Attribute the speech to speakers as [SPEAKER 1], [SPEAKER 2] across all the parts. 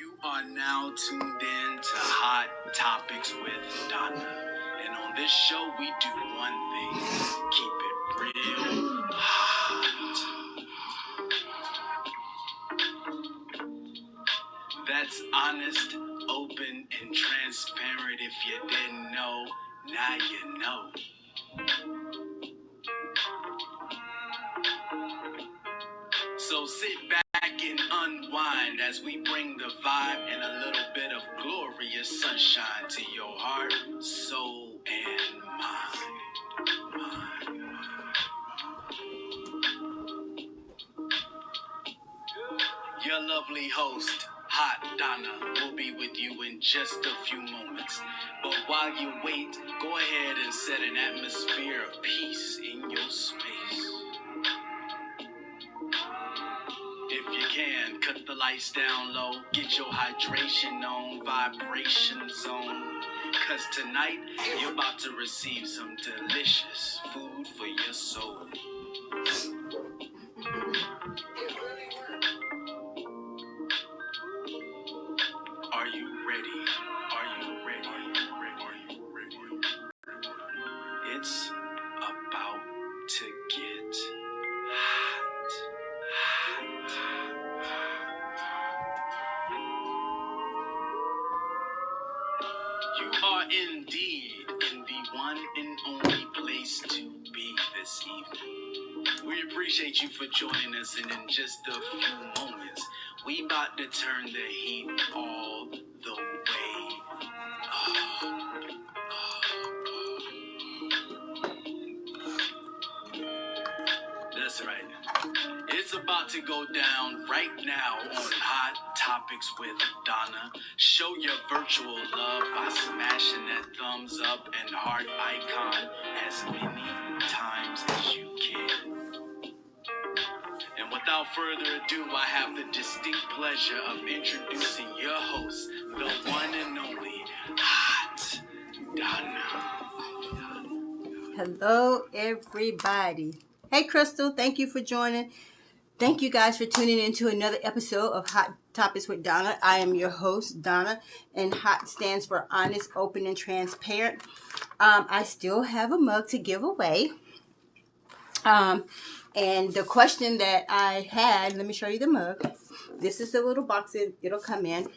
[SPEAKER 1] You are now tuned in to Hot Topics with Donna. And on this show, we do one thing: keep it real hot. That's honest, open, and transparent. If you didn't know, now you know. So sit back and unwind as we bring the vibe and a little bit of glorious sunshine to your heart, soul, and mind. Your lovely host, Hot Donna, will be with you in just a few moments. But while you wait, go ahead and set an atmosphere of peace in your space. If you can, cut the lights down low, get your hydration on, vibration zone. Cause tonight, you're about to receive some delicious food for your soul. Are you ready? Are you ready? Are you ready? It's about to get hot. You are indeed in the one and only place to be this evening. We appreciate you for joining us, and in just a few moments, we about to turn the heat all the way up. That's right. It's about to go down right now on Hot Topics with Donna. Show your virtual love by smashing that thumbs up and heart icon as many times as you can. And without further ado, I have the distinct pleasure of introducing your host, the one and only Hot Donna.
[SPEAKER 2] Hello, everybody. Hey, Crystal. Thank you for joining. Thank you guys for tuning in to another episode of Hot Topics with Donna. I am your host, Donna, and HOT stands for honest, open, and transparent. I still have a mug to give away. And the question that I had, let me show you the mug. This is the little box it'll come in.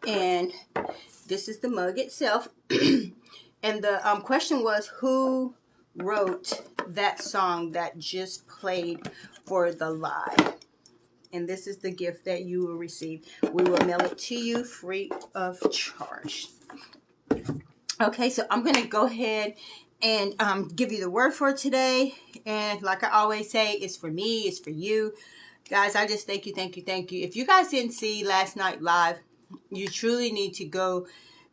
[SPEAKER 2] And this is the mug itself. And the question was, who wrote that song that just played for the live? And this is the gift that you will receive. We will mail it to you free of charge. Okay, so I'm going to go ahead and give you the word for today. And like I always say, it's for me, it's for you. Guys, I just thank you. If you guys didn't see last night live, you truly need to go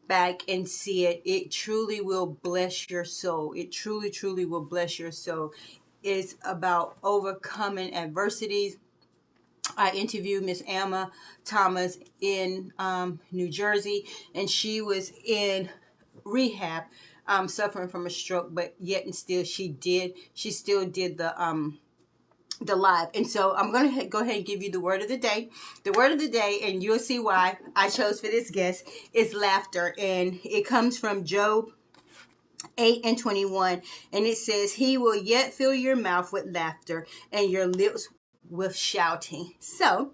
[SPEAKER 2] back and see it. It truly will bless your soul. It truly will bless your soul. It's about overcoming adversities. I interviewed Miss Emma Thomas in New Jersey, and she was in rehab, suffering from a stroke, but yet and still she still did the live. And so I'm going to go ahead and give you the word of the day. The word of the day, and you'll see why I chose for this guest, is laughter. And it comes from Job 8:21. And it says, he will yet fill your mouth with laughter and your lips with shouting. So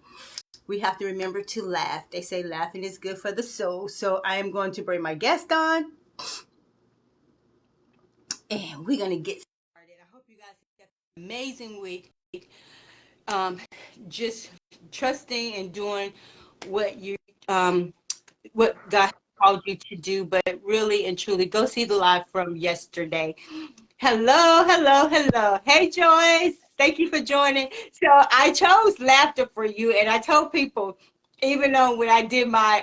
[SPEAKER 2] we have to remember to laugh. They say laughing is good for the soul. So I am going to bring my guest on, and we're going to get started. I hope you guys have an amazing week. Just trusting and doing what what God called you to do, but really and truly go see the live from yesterday. Hello. Hey, Joyce. Thank you for joining. So I chose laughter for you, and I told people, even though when I did my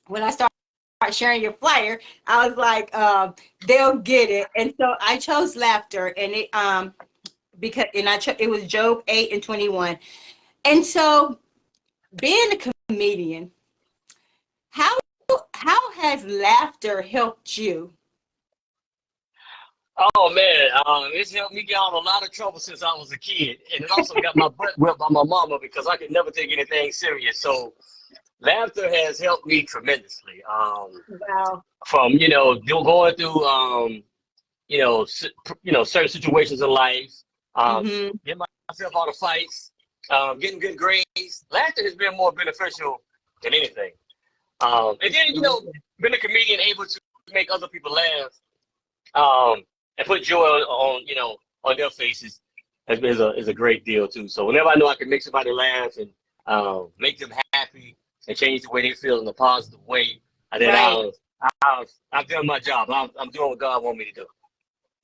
[SPEAKER 2] when I started sharing your flyer, I was like, they'll get it, and so I chose laughter, and it it was Job 8:21. And so, being a comedian, how has laughter helped you?
[SPEAKER 3] Oh man, it's helped me get out of a lot of trouble since I was a kid, and it also got my butt whipped by my mama because I could never take anything serious. So laughter has helped me tremendously.
[SPEAKER 2] Wow.
[SPEAKER 3] From going through certain situations in life,
[SPEAKER 2] Mm-hmm.
[SPEAKER 3] getting myself out of fights, getting good grades. Laughter has been more beneficial than anything. And then being a comedian, able to make other people laugh, and put joy on their faces is a great deal too. So whenever I know I can make somebody laugh and make them happy and change the way they feel in a positive way, then
[SPEAKER 2] Right.
[SPEAKER 3] I've done my job. I'm doing what God wants me to do.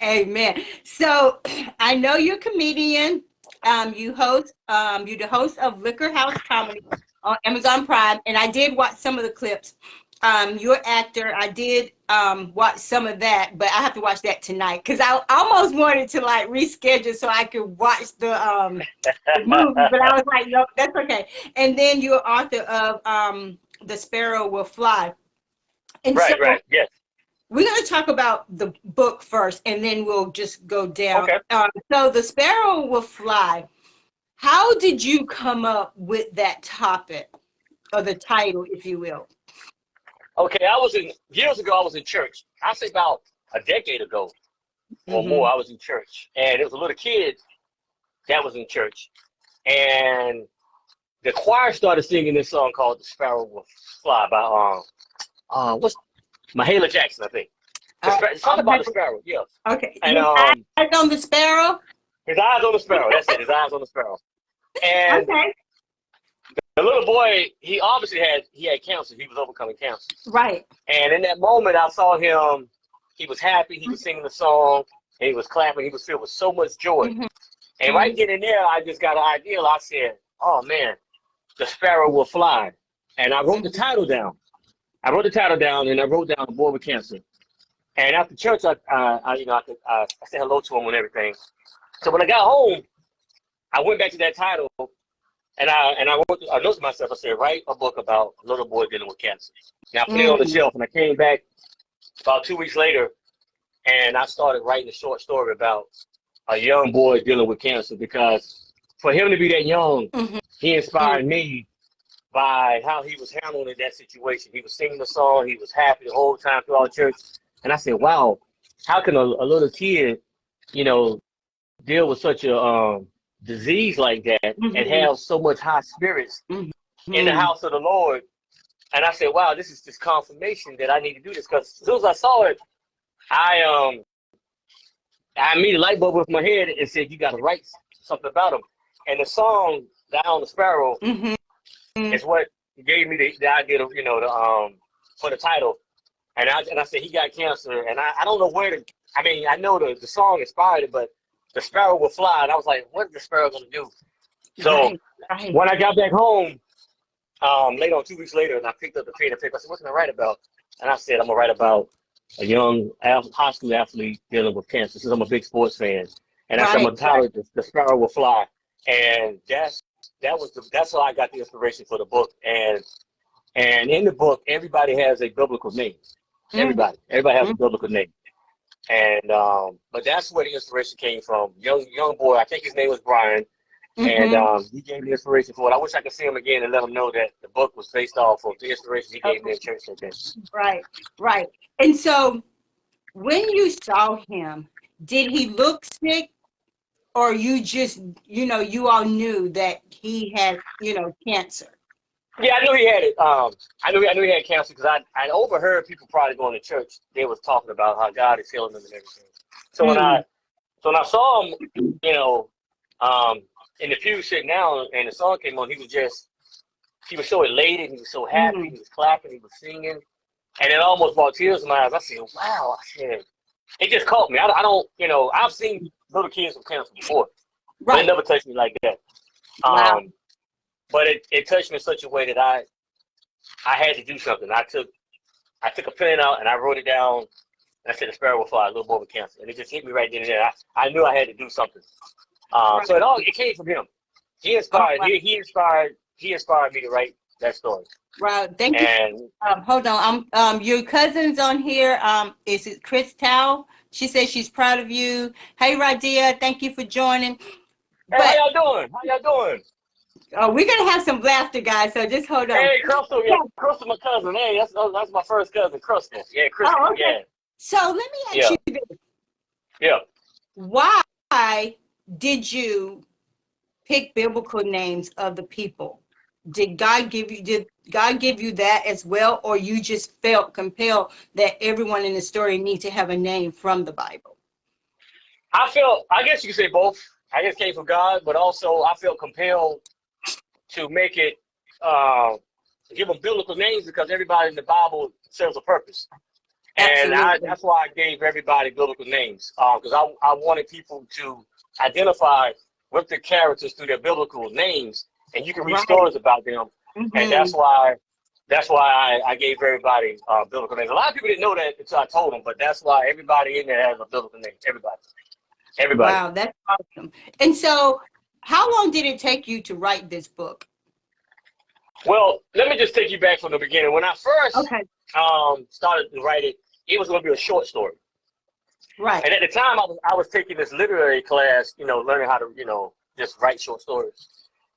[SPEAKER 2] Amen. So I know you're a comedian. You're the host of Liquor House Comedy on Amazon Prime, and I did watch some of the clips. You're an actor. I did watch some of that, but I have to watch that tonight because I almost wanted to like reschedule so I could watch the movie, but I was like, no, that's okay. And then you're author of The Sparrow Will Fly. And so
[SPEAKER 3] Right. Yes.
[SPEAKER 2] we're going to talk about the book first, and then we'll just go down.
[SPEAKER 3] Okay.
[SPEAKER 2] So The Sparrow Will Fly. How did you come up with that topic, or the title, if you will?
[SPEAKER 3] Okay. Years ago. I was in church. I say about a decade ago or more.
[SPEAKER 2] Mm-hmm.
[SPEAKER 3] I was in church, and it was a little kid that was in church, and the choir started singing this song called "The Sparrow Will Fly" by what's Mahalia Jackson, I think. It's something about the sparrow, yeah.
[SPEAKER 2] Okay.
[SPEAKER 3] And
[SPEAKER 2] Eyes on the sparrow?
[SPEAKER 3] his eyes on the sparrow. That's it. His eyes on the sparrow. And
[SPEAKER 2] Okay.
[SPEAKER 3] the little boy, he obviously had cancer. He was overcoming cancer.
[SPEAKER 2] Right.
[SPEAKER 3] And in that moment, I saw him. He was happy. He was singing the song. And he was clapping. He was filled with so much joy.
[SPEAKER 2] Mm-hmm.
[SPEAKER 3] And right then and there, I just got an idea. I said, "Oh man, the sparrow will fly." And I wrote the title down. And I wrote down the boy with cancer. And after church, I said hello to him and everything. So when I got home, I went back to that title, and I wrote a note to myself. I said, write a book about a little boy dealing with cancer. And I put it on the shelf, and I came back about 2 weeks later, and I started writing a short story about a young boy dealing with cancer, because for him to be that young, he inspired me by how he was handling that situation. He was singing the song. He was happy the whole time throughout church. And I said, wow, how can a little kid, deal with such a disease like that and have so much high spirits in the house of the Lord? And I said, wow, this is just confirmation that I need to do this. Because as soon as I saw it, I made a light bulb with my head and said, you got to write something about him. And the song, Down the Sparrow, is what gave me the idea of, for the title. And I said, he got cancer. And I don't know I know the song inspired it, but the sparrow will fly. And I was like, what is the sparrow going to do? So when I got back home, later on, 2 weeks later, and I picked up the pen and paper, I said, what can I write about? And I said, I'm going to write about a young high school athlete dealing with cancer, since I'm a big sports fan. And I said, I'm going to title it The Sparrow Will Fly. And that's how I got the inspiration for the book. And in the book, everybody has a biblical name. Everybody has a biblical name. And but that's where the inspiration came from. Young boy, I think his name was Brian, and he gave me inspiration for it. I wish I could see him again and let him know that the book was based off of the inspiration he gave me in church that day.
[SPEAKER 2] Right. And so when you saw him, did he look sick, or you just, you all knew that he had, cancer?
[SPEAKER 3] Yeah, I knew he had it. I knew he had cancer because I overheard people probably going to church. They was talking about how God is healing him and everything. So when I saw him, in the pew sitting down, and the song came on, he was so elated. He was so happy. He was clapping. He was singing, and it almost brought tears in my eyes. I said, "Wow!" I said, it just caught me. I don't, I've seen little kids with cancer before, but it never touched me like that. But it touched me in such a way that I had to do something. I took a pen out and I wrote it down, and I said, "The sparrow will fly, a little boy with cancer," and it just hit me right then and there. I knew I had to do something. So it came from him. He inspired me to write that story.
[SPEAKER 2] Wow, thank you.
[SPEAKER 3] And
[SPEAKER 2] Hold on, your cousin's on here. Is it Chris Tao? She says she's proud of you. Hey, Radia, thank you for joining.
[SPEAKER 3] Hey, how y'all doing? How y'all doing?
[SPEAKER 2] We're gonna have some laughter, guys. So just hold on.
[SPEAKER 3] Hey, Crystal, yeah, Crystal, my cousin. Hey, that's my first cousin, Crystal. Yeah, Crystal.
[SPEAKER 2] Oh, okay.
[SPEAKER 3] Yeah.
[SPEAKER 2] So let me ask you this.
[SPEAKER 3] Yeah.
[SPEAKER 2] Why did you pick biblical names of the people? Did God give you that as well, or you just felt compelled that everyone in the story needs to have a name from the Bible?
[SPEAKER 3] I guess you could say both. I guess it came from God, but also I felt compelled to make it, give them biblical names because everybody in the Bible serves a purpose. And that's why I gave everybody biblical names, because I wanted people to identify with the characters through their biblical names, and you can read stories about them. Mm-hmm. And that's why I gave everybody biblical names. A lot of people didn't know that until I told them, but that's why everybody in there has a biblical name. Everybody.
[SPEAKER 2] Wow, that's awesome. And so, how long did it take you to write this book?
[SPEAKER 3] Well, let me just take you back from the beginning. When I first started to write it, it was going to be a short story.
[SPEAKER 2] Right.
[SPEAKER 3] And at the time, I was taking this literary class, learning how to, just write short stories.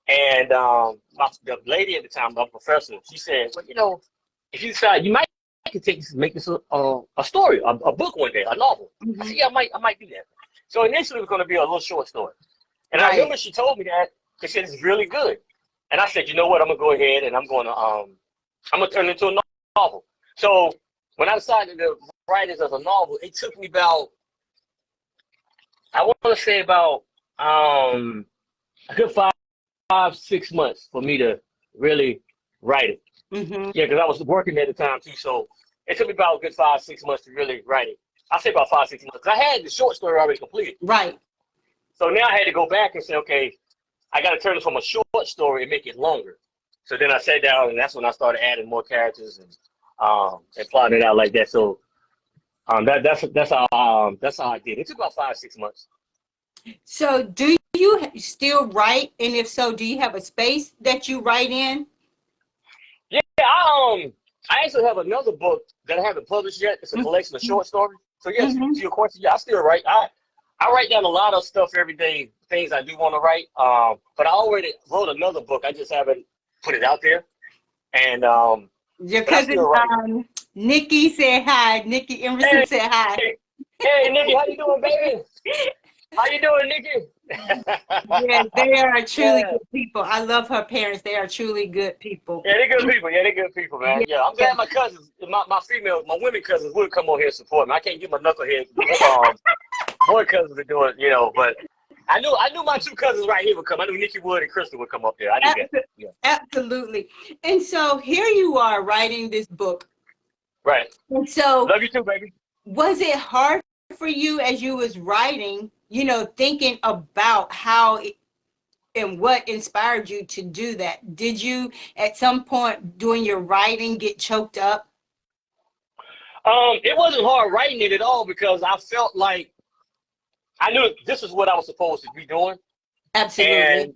[SPEAKER 3] And the lady at the time, my professor, she said, well, if you decide, you might make this a story, a book one day, a novel. Mm-hmm. I said, yeah, I might do that. So initially, it was going to be a little short story. And I remember she told me that, she said, it's really good. And I said, you know what, I'm going to go ahead and I'm going to turn it into a novel. So when I decided to write it as a novel, it took me about, I want to say about a good 5-6 months for me to really write it. Mm-hmm. Yeah, because I was working at the time too, so it took me about a good 5-6 months to really write it. I say about 5-6 months because I had the short story already completed.
[SPEAKER 2] Right.
[SPEAKER 3] So now I had to go back and say, okay, I got to turn it from a short story and make it longer. So then I sat down, and that's when I started adding more characters and plotting it out like that. So that's how I did. It took about 5-6 months.
[SPEAKER 2] So do you still write? And if so, do you have a space that you write in?
[SPEAKER 3] Yeah, I actually have another book that I haven't published yet. It's a collection of short stories. So yes, to your question, yeah, I still write. I write down a lot of stuff every day, things I do want to write. But I already wrote another book. I just haven't put it out there. And
[SPEAKER 2] your cousin Nikki said hi. Nikki Emerson said hi.
[SPEAKER 3] Hey, Nikki, how you doing, baby? How you doing, Nikki?
[SPEAKER 2] Yeah, they are truly good people. I love her parents. They are truly good people.
[SPEAKER 3] Yeah, they're good people. Yeah, they're good people, man. Yeah, I'm glad my cousins, my women cousins would come on here and support me. I can't get my knucklehead boy cousins to do it, but I knew my two cousins right here would come. I knew Nikki would and Crystal would come up there. I knew that. Yeah.
[SPEAKER 2] Absolutely. And so here you are writing this book.
[SPEAKER 3] Right.
[SPEAKER 2] And so
[SPEAKER 3] love you too, baby.
[SPEAKER 2] Was it hard for you as you was writing, thinking about how and what inspired you to do that? Did you at some point during your writing get choked up?
[SPEAKER 3] It wasn't hard writing it at all because I felt like I knew this is what I was supposed to be doing.
[SPEAKER 2] Absolutely.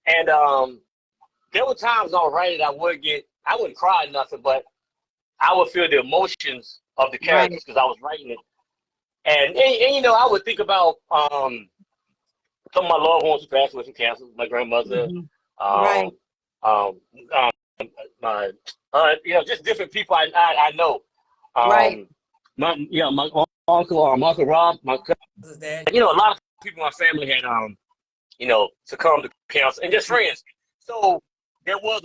[SPEAKER 3] And there were times I was writing, I wouldn't cry or nothing, but I would feel the emotions of the characters because I was writing it. And I would think about some of my loved ones who passed away from cancer, my grandmother, my just different people I know. My uncle Rob, my cousin's dad. A lot of people in my family had succumbed to cancer, and just friends. So there was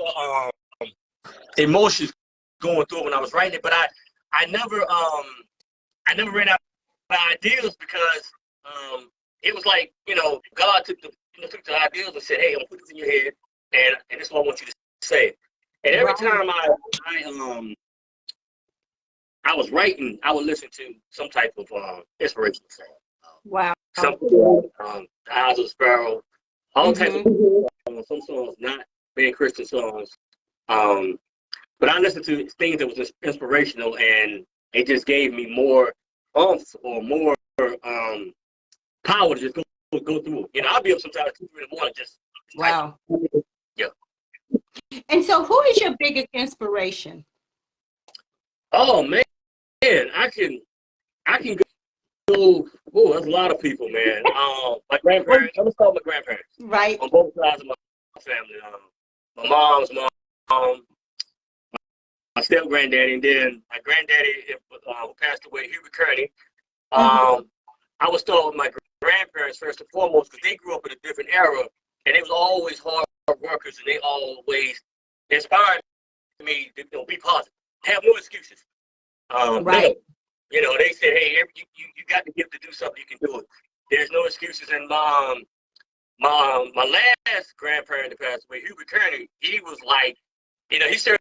[SPEAKER 3] emotions going through when I was writing it, but I never ran out of ideas because it was like God took the ideas and said, hey, I'm gonna put this in your head, and this is what I want you to say. And every time I was writing, I would listen to some type of inspirational song.
[SPEAKER 2] Wow.
[SPEAKER 3] Something, The Eyes of the Sparrow, all types of some songs, not being Christian songs. But I listened to things that was just inspirational, and it just gave me more oomph or more power to just go through it. I'll be up sometimes 2-3 in the morning just.
[SPEAKER 2] Wow.
[SPEAKER 3] Yeah.
[SPEAKER 2] And so, who is your biggest inspiration?
[SPEAKER 3] Oh man, I can oh, that's a lot of people, man. My grandparents. I'm gonna start with my grandparents.
[SPEAKER 2] Right.
[SPEAKER 3] On both sides of my family. My mom's mom, my step granddaddy, and then my granddaddy who passed away, Hubert Kearney. I was start with my grandparents first and foremost because they grew up in a different era, and they was always hard workers, and they always inspired me to be positive, have no excuses.
[SPEAKER 2] Right.
[SPEAKER 3] You know, they said, hey, you got the gift to do something, you can do it. There's no excuses. And my last grandparent that passed away, Hubert Kearney, he was like, you know, he served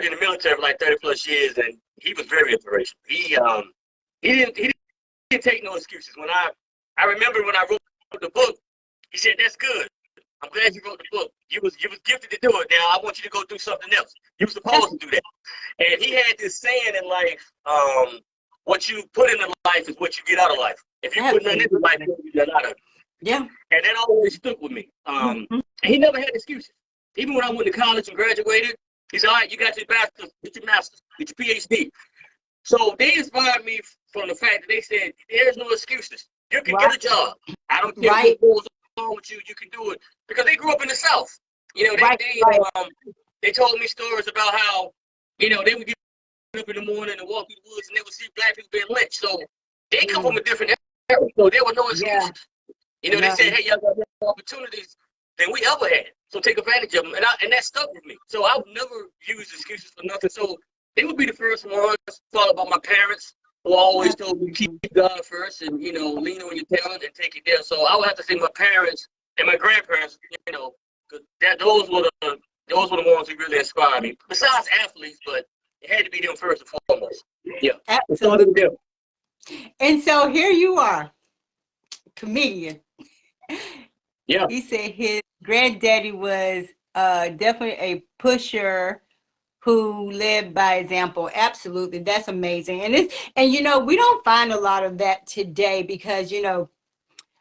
[SPEAKER 3] in the military for like 30 plus years, and he was very inspirational. He didn't take no excuses. When I remember when I wrote the book, he said, that's good. I'm glad you wrote the book. You was gifted to do it. Now I want you to go do something else. You were supposed to do that. And he had this saying in life, what you put into life is what you get out of life. If you put nothing into life, you get out of it.
[SPEAKER 2] Yeah.
[SPEAKER 3] And that always stuck with me. And he never had excuses. Even when I went to college and graduated, he said, all right, you got your bachelor's, get your master's, get your PhD. So they inspired me from the fact that they said, there's no excuses. You can get a job. I don't care what goes on with you, you can do it. Because they grew up in the South. You know, they told me stories about how, you know, they would get up in the morning and walk through the woods and they would see black people being lynched. So they come from a different era. So there were no excuses. You know, they said, hey, y'all got more opportunities than we ever had. So take advantage of them. And that stuck with me. So I've never used excuses for nothing. So they would be the first ones, followed by my parents, who always told me to keep God first and, you know, lean on your talent and take it there. So I would have to say my parents and my grandparents, you know, those were the ones who really inspired me. Besides athletes, but it had to be them first and foremost. Yeah.
[SPEAKER 2] Absolutely. And so here you are, comedian.
[SPEAKER 3] Yeah.
[SPEAKER 2] He said his granddaddy was definitely a pusher who led by example. Absolutely. That's amazing. And you know, we don't find a lot of that today because, you know,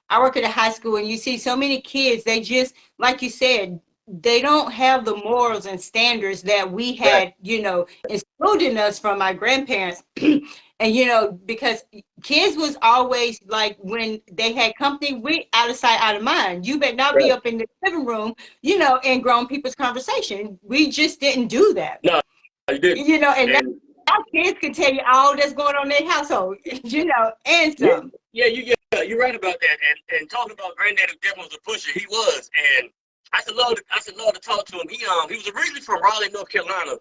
[SPEAKER 2] I work at a high school and you see so many kids, they just, like you said, they don't have the morals and standards that we had, you know, instilled in us from my grandparents. And, you know, because kids was always like when they had company, we out of sight, out of mind. You better not be up in the living room, you know, in grown people's conversation. We just didn't do that.
[SPEAKER 3] No, I didn't.
[SPEAKER 2] You know, and now kids can tell you all that's going on in their household, you know, and some.
[SPEAKER 3] Yeah, you're right about that. And talking about granddaddy definitely was a pusher. He was, and I should love to talk to him. He was originally from Raleigh, North Carolina,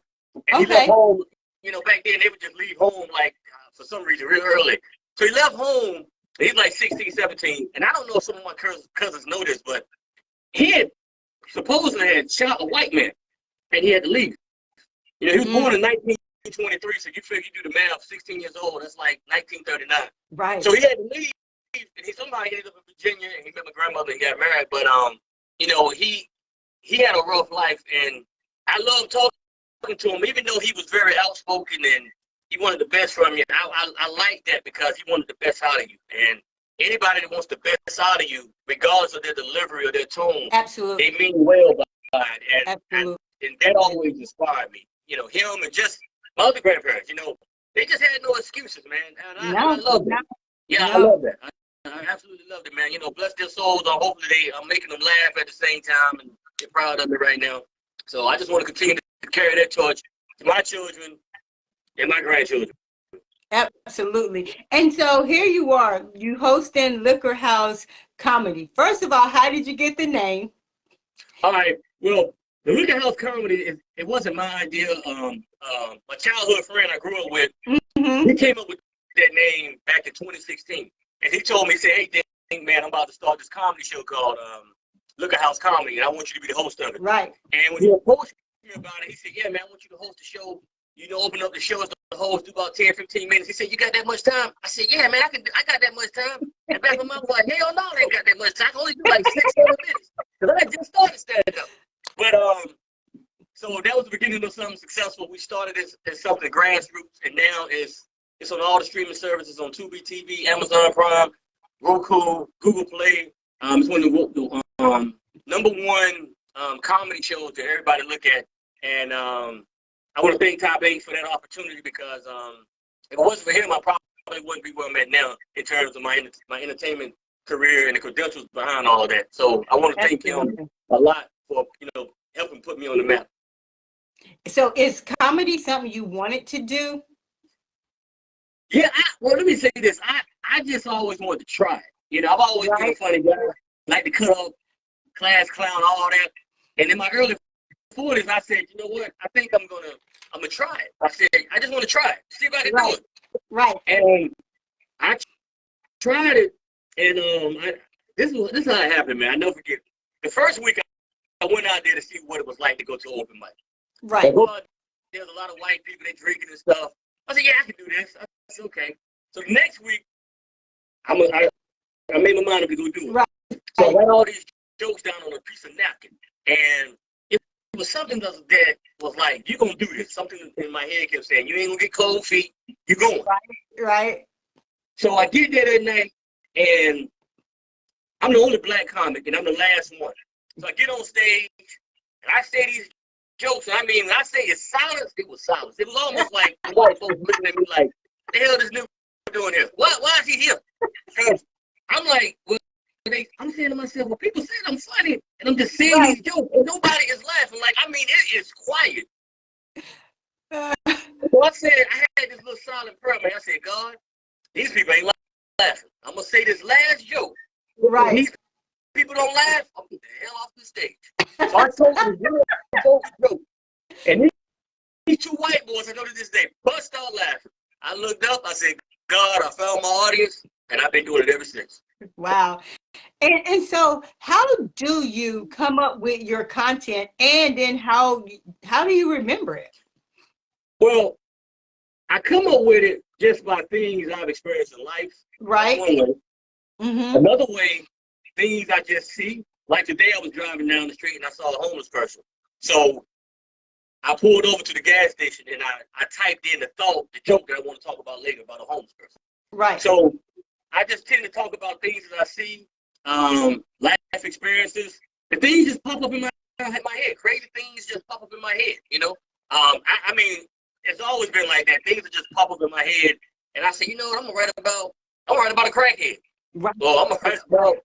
[SPEAKER 3] and he left home. You know, back then they would just leave home like for some reason real early. So he left home. He's like 16, 17, and I don't know if some of my cousins know this, but he had supposedly had shot a white man, and he had to leave. You know, he was born in 1923, so you figure you do the math. 16 years old, that's like 1939.
[SPEAKER 2] Right.
[SPEAKER 3] So he had to leave, and he somehow ended up in Virginia, and he met my grandmother and got married. But you know, he had a rough life, and I love talking to him, even though he was very outspoken and he wanted the best from you. I like that because he wanted the best out of you. And anybody that wants the best out of you, regardless of their delivery or their tone,
[SPEAKER 2] absolutely,
[SPEAKER 3] they mean well by it. And that always inspired me. You know, him and just my other grandparents, you know, they just had no excuses, man. And I love that. Yeah, I love that. I absolutely love it, man. You know, bless their souls. Hopefully I'm making them laugh at the same time, and they're proud of me right now. So I just want to continue to carry that torch to my children and my grandchildren.
[SPEAKER 2] Absolutely. And so here you are, you hosting Liquor House Comedy. First of all, how did you get the name?
[SPEAKER 3] All right. Well, the Liquor House Comedy, it wasn't my idea. My childhood friend I grew up with, he came up with that name back in 2016. And he told me, he said, hey, Dang, man, I'm about to start this comedy show called Liquor House Comedy, and I want you to be the host of it.
[SPEAKER 2] Right.
[SPEAKER 3] And when he approached me about it, he said, yeah, man, I want you to host the show. You know, open up the show as the host, do about 10, 15 minutes. He said, you got that much time? I said, yeah, man, I got that much time. And back in my mind, hell no, I ain't got that much time. I can only do like 6, 7 minutes. Because I just started stand-up. But, so that was the beginning of something successful. We started as something grassroots, and now it's on all the streaming services on Tubi TV, Amazon Prime, Roku, Google Play. It's one of the number one comedy shows that everybody look at. And I want to thank Top 8 for that opportunity because if it wasn't for him, I probably probably wouldn't be where I'm at now in terms of my entertainment career and the credentials behind all of that. So I want to thank him a lot for, helping put me on the map.
[SPEAKER 2] So is comedy something you wanted to do?
[SPEAKER 3] Yeah, well, let me say this. I just always wanted to try it. I've always been a funny guy, like to cut up, class clown, all that. And in my early 40s, I said, you know what? I think I'm gonna try it. I said, I just want to try it, see if I can do it.
[SPEAKER 2] Right.
[SPEAKER 3] And I tried it, and this is how it happened, man. I never forget. The first week I went out there to see what it was like to go to open mic.
[SPEAKER 2] Right.
[SPEAKER 3] There's a lot of white people, they drinking and stuff. I said, yeah, I can do this. I said, okay. So the next week, I made my mind up to go do it.
[SPEAKER 2] Right.
[SPEAKER 3] So I wrote all these jokes down on a piece of napkin. And it was something that was like, you're going to do this. Something in my head kept saying, you ain't going to get cold feet. You're going.
[SPEAKER 2] Right.
[SPEAKER 3] So I did that at night, and I'm the only black comic, and I'm the last one. So I get on stage, and I say these jokes, and when I say it's silence, it was silence. It was almost like the white folks looking at me like, what the hell is this nigga doing here? Why is he here? Because I'm like, I'm saying to myself, well, people say I'm funny, and I'm just saying these jokes, and nobody is laughing. Like, it is quiet. So I said, I had this little silent prayer, man. I said, God, these people ain't laughing. I'm going to say this last joke.
[SPEAKER 2] Right.
[SPEAKER 3] These people don't laugh, I'm going to get the hell off the stage. So I told them, joke. And these two white boys, I know to this day, bust out laughing. I looked up, I said, God, I found my audience, and I've been doing it ever since.
[SPEAKER 2] Wow. And so how do you come up with your content, and then how do you remember it?
[SPEAKER 3] Well, I come up with it just by things I've experienced in life.
[SPEAKER 2] Right.
[SPEAKER 3] One way.
[SPEAKER 2] Mm-hmm.
[SPEAKER 3] Another way, things I just see. Like today, I was driving down the street and I saw a homeless person. So I pulled over to the gas station and I typed in the joke that I want to talk about later about a homeless person.
[SPEAKER 2] Right.
[SPEAKER 3] So I just tend to talk about things that I see, life experiences. The things just pop up in my head. Crazy things just pop up in my head, it's always been like that. Things that just pop up in my head, and I say, you know what, I'm gonna write about a crackhead.
[SPEAKER 2] Right.
[SPEAKER 3] Or I'm gonna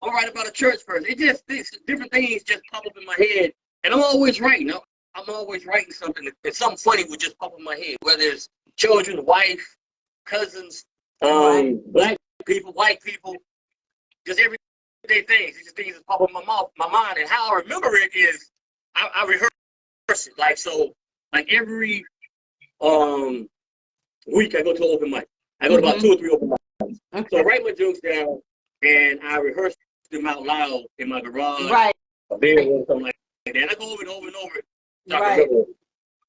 [SPEAKER 3] write about a church person. Different things just pop up in my head, and I'm always writing. I'm always writing something, and something funny would just pop in my head. Whether it's children, wife, cousins, black people, white people, just everyday things. It's just things that pop up in my mind, and how I remember it is I rehearse it. Like every week I go to an open mic. I go to about 2 or 3 open mics. Okay. So I write my jokes down and I rehearse them out loud in my garage, a bedroom, or something like that. And I go over it over and over it. So I remember it.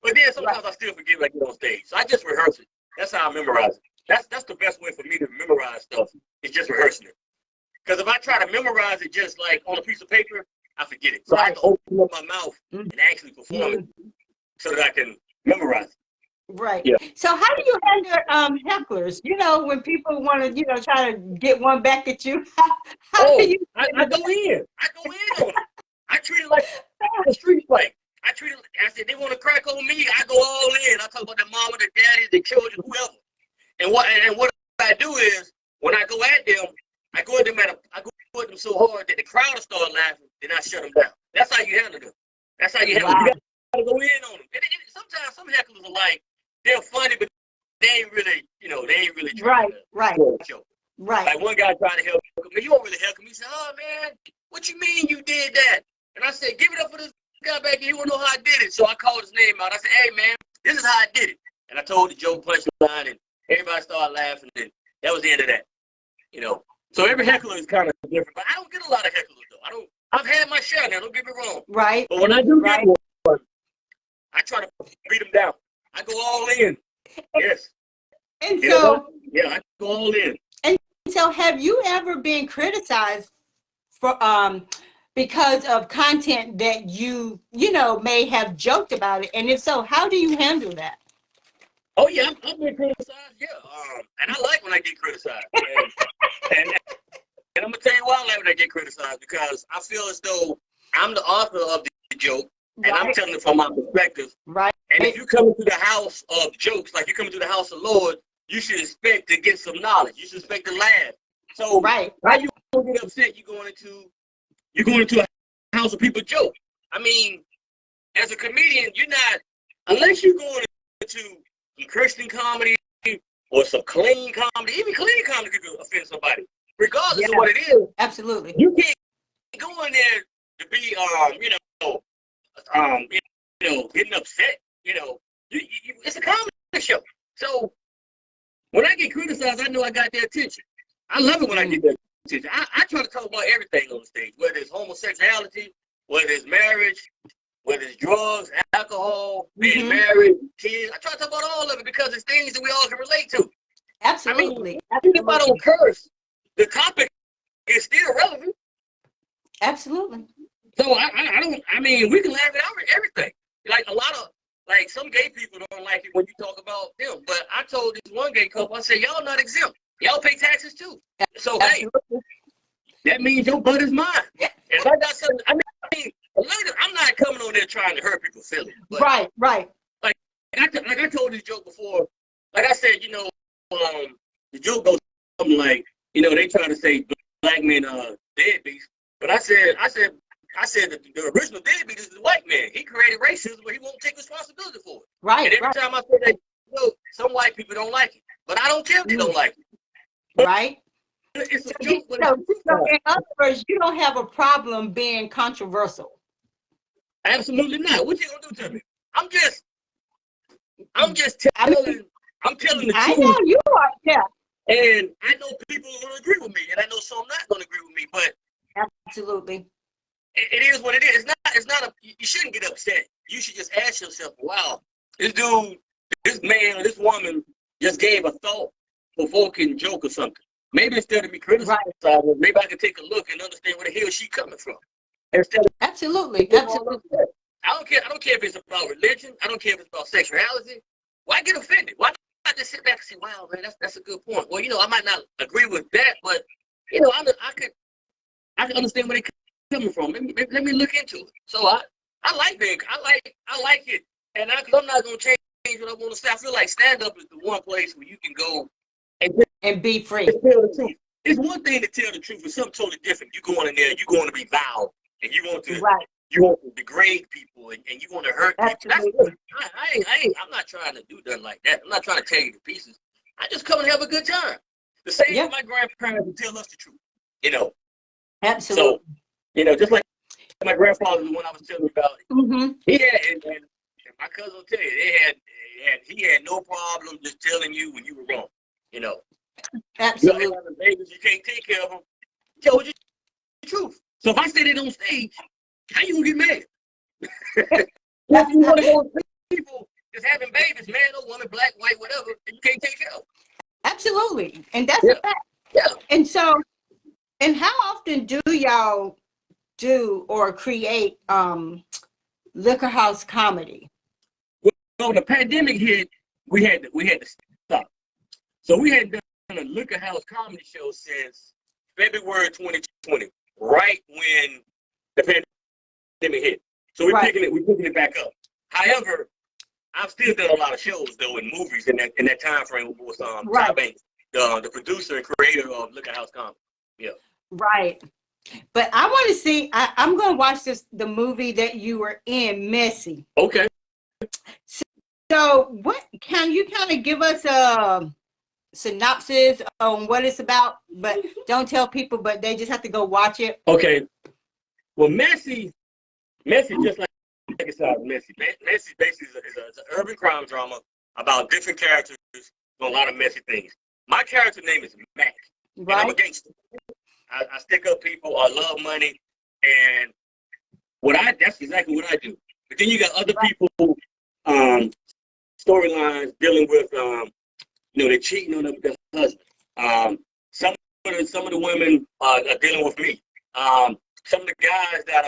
[SPEAKER 3] But then sometimes I still forget when I get on stage. So I just rehearse it. That's how I memorize it. That's the best way for me to memorize stuff, is just rehearsing it. Because if I try to memorize it just like on a piece of paper, I forget it. So I have to open up my mouth and actually perform it so that I can memorize it.
[SPEAKER 2] Right.
[SPEAKER 3] Yeah.
[SPEAKER 2] So how do you handle hecklers? When people want to, try to get one back at you. How do you?
[SPEAKER 3] I go in. I go in on it. I treat it like a street fight. I said, they want to crack on me. I go all in. I talk about the mama, the daddy, the children, whoever. And what I do is, when I go at them, I go at them so hard that the crowd will start laughing, then I shut them down. That's how you handle them. That's how you handle them. You gotta go in on them. And sometimes some hecklers are like, they're funny, but they ain't really, trying to joke.
[SPEAKER 2] Right.
[SPEAKER 3] Like one guy tried to help me. You don't really help him. He said, oh, man, what you mean you did that? And I said, give it up for this guy back here. You want to know how I did it. So I called his name out. I said, hey, man, this is how I did it. And I told the joke punchline, and everybody started laughing. And that was the end of that. So every heckler is kind of different. But I don't get a lot of hecklers, though. I've had my share now. Don't get me wrong.
[SPEAKER 2] Right.
[SPEAKER 3] But when I do get one, I try to beat them down. I go all in. Yes.
[SPEAKER 2] And so,
[SPEAKER 3] I go all in.
[SPEAKER 2] And so, have you ever been criticized for because of content that you may have joked about it? And if so, how do you handle that?
[SPEAKER 3] Oh yeah, I've been criticized. Yeah, and I like when I get criticized. And I'm gonna tell you why I like when I get criticized, because I feel as though I'm the author of the joke, and I'm telling it from my perspective.
[SPEAKER 2] Right.
[SPEAKER 3] And if you come into the house of jokes, like you come into the house of Lord, you should expect to get some knowledge. You should expect to laugh. So
[SPEAKER 2] Right.
[SPEAKER 3] why you gonna get upset? You're going into a house of people joke. I mean, as a comedian, you're not, unless you're going into some Christian comedy or some clean comedy. Even clean comedy could offend somebody, regardless of what it is.
[SPEAKER 2] Absolutely.
[SPEAKER 3] You can't go in there to be getting upset. It's a comedy show. So when I get criticized, I know I got their attention. I love it when I get their attention. I try to talk about everything on the stage, whether it's homosexuality, whether it's marriage, whether it's drugs, alcohol, being married, kids. I try to talk about all of it because it's things that we all can relate to.
[SPEAKER 2] Absolutely.
[SPEAKER 3] I mean, even if I don't curse, the topic is still relevant.
[SPEAKER 2] Absolutely.
[SPEAKER 3] So I mean, we can laugh at everything. Like some gay people don't like it when you talk about them. But I told this one gay couple, I said, y'all not exempt. Y'all pay taxes too. So, hey, that means your butt is mine. If I got something, I mean, I'm not coming on there trying to hurt people's feelings. But
[SPEAKER 2] Right.
[SPEAKER 3] Like I told this joke before. Like I said, the joke goes something like, they try to say black men are deadbeats. But I said that the original deadbeat is the white man. He created racism, but he won't take responsibility for it.
[SPEAKER 2] Right.
[SPEAKER 3] And every time I say that joke, some white people don't like it. But I don't care if they don't like it. But
[SPEAKER 2] right.
[SPEAKER 3] it's a joke. But
[SPEAKER 2] So in other words, you don't have a problem being controversial.
[SPEAKER 3] Absolutely not. What you gonna do to me? I'm just telling. I'm telling the truth.
[SPEAKER 2] I know you are. Yeah.
[SPEAKER 3] And I know people are gonna agree with me, and I know some not gonna agree with me. But
[SPEAKER 2] Absolutely.
[SPEAKER 3] it is what it is. It's not you shouldn't get upset. You should just ask yourself, wow, this man or this woman just gave a thought-provoking joke or something. Maybe instead of me criticizing, maybe I can take a look and understand where the hell she's coming from. Instead of
[SPEAKER 2] Absolutely.
[SPEAKER 3] I don't care if it's about religion. I don't care if it's about sexuality. Why get offended? Why not just sit back and say, wow, man, that's a good point. Well, I might not agree with that, but I can understand where they're coming from. Let me look into it. So I like it, and I'm not gonna change what I want to say. I feel like stand up is the one place where you can go
[SPEAKER 2] and be free.
[SPEAKER 3] Tell the truth. It's one thing to tell the truth, it's something totally different. You going in there, you going to be vile, and you want to degrade people, and you want to hurt people. That's good. I'm not trying to do nothing like that. I'm not trying to tear you to pieces. I just come and have a good time. The same as my grandparents would tell us the truth.
[SPEAKER 2] Absolutely.
[SPEAKER 3] So, just like my grandfather, the one I was telling you about, he had, and my cousin will tell you, he had no problem just telling you when you were wrong.
[SPEAKER 2] Absolutely.
[SPEAKER 3] You having babies, you can't take care of them. Tell you the truth. So if I say it on stage, how you gonna get mad? If you want to go with people just having babies, man or woman, black, white, whatever, and you can't take care of them.
[SPEAKER 2] Absolutely. And that's a fact.
[SPEAKER 3] Yeah.
[SPEAKER 2] And so, and how often do y'all do or create liquor house comedy?
[SPEAKER 3] Well, the pandemic hit, we had to stop. So we had done a liquor house comedy show since February 2020, right when the pandemic hit. So we're picking it back up. However, I've still done a lot of shows though in movies in that time frame with Ty Banks, the producer and creator of Liquor House Comedy. Yeah. Right.
[SPEAKER 2] But I want to see. I'm going to watch the movie that you were in, Messy.
[SPEAKER 3] Okay.
[SPEAKER 2] So, what can you kind of give us a synopsis on what it's about? But don't tell people. But they just have to go watch it.
[SPEAKER 3] Okay. Well, Messy, just like it's Messy. Messy basically is an urban crime drama about different characters doing a lot of messy things. My character name is Mac.
[SPEAKER 2] Right.
[SPEAKER 3] And I'm a gangster. I stick up people. I love money, and that's exactly what I do. But then you got other people, storylines dealing with, they're cheating on their husband. Some of the women are dealing with me. Some of the guys that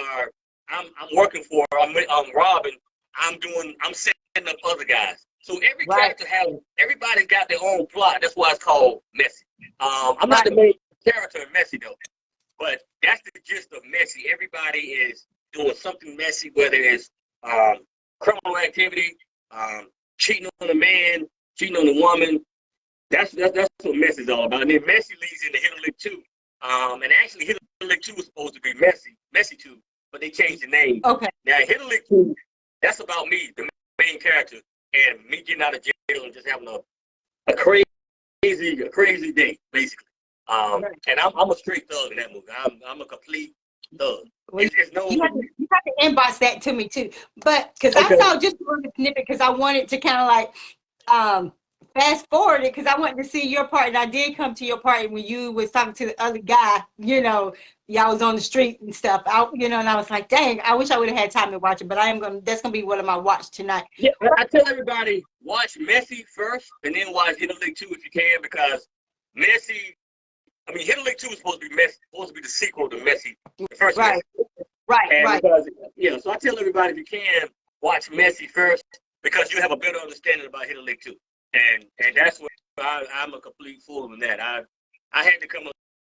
[SPEAKER 3] I'm working for, I'm robbing. I'm setting up other guys. So every character everybody's got their own plot. That's why it's called Messy. I'm not the main character in Messy though, but that's the gist of Messy. Everybody is doing something messy, whether it's criminal activity, cheating on a man, cheating on a woman, That's what Messi is all about. And then Messi leads into Hit a Lick 2. And actually Hit a Lick 2 was supposed to be Messi 2, but they changed the name.
[SPEAKER 2] Okay.
[SPEAKER 3] Now Hit a Lick 2, that's about me, the main character, and me getting out of jail and just having a crazy day, basically. And I'm a straight thug in that movie. I'm a complete thug.
[SPEAKER 2] Well,
[SPEAKER 3] It's no.
[SPEAKER 2] you have to inbox that to me too, but because I saw just a little snippet because I wanted to kind of like fast forward it because I wanted to see your part, and I did come to your part when you was talking to the other guy. You know, y'all was on the street and stuff. And I was like, dang, I wish I would have had time to watch it, but that's gonna be one of my watch tonight.
[SPEAKER 3] Yeah, I tell everybody watch Messi first, and then watch Hit a Lick 2 if you can, because Messi. I mean, Hit a Lick 2 is supposed to be the sequel to Messi, the first
[SPEAKER 2] right.
[SPEAKER 3] Messi.
[SPEAKER 2] Right.
[SPEAKER 3] Because, so I tell everybody if you can watch Messi first, because you have a better understanding about Hit a Lick 2, and that's what I'm a complete fool in that. I had to come up.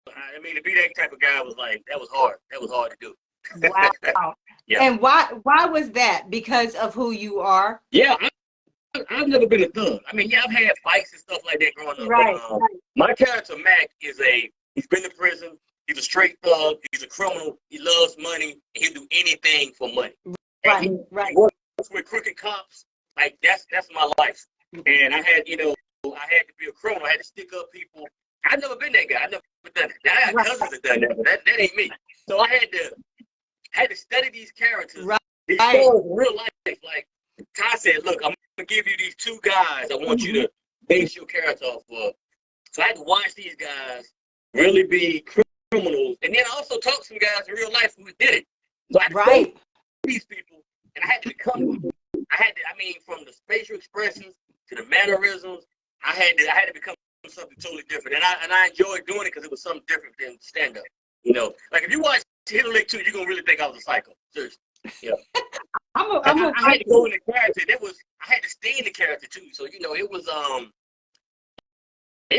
[SPEAKER 3] I mean, to be that type of guy was like that was hard. That was hard to do.
[SPEAKER 2] Wow.
[SPEAKER 3] Yeah.
[SPEAKER 2] And why was that? Because of who you are?
[SPEAKER 3] Yeah. I've never been a thug. I mean, I've had fights and stuff like that growing up.
[SPEAKER 2] Right.
[SPEAKER 3] But, my character, Mac, he's been to prison. He's a straight thug. He's a criminal. He loves money. He'll do anything for money.
[SPEAKER 2] Right.
[SPEAKER 3] He works with crooked cops. Like, that's my life. And I had to be a criminal. I had to stick up people. I've never been that guy. I've never done it. Now, I got cousins that done that, but that ain't me. So I had to study these characters.
[SPEAKER 2] Right.
[SPEAKER 3] These stories in real life. Like, Ty said, look, I'm going to give you these two guys I want you to base your character off of. So I had to watch these guys really be criminals, and then also talk to some guys in real life who did it. So I had to these people, and I had to become them. From the facial expressions to the mannerisms, I had to become something totally different. And I enjoyed doing it because it was something different than stand-up. Like if you watch Hit a Lick 2, you're going to really think I was a psycho. Seriously. Yeah. I had to go in the character. I had to stay in the character too. So it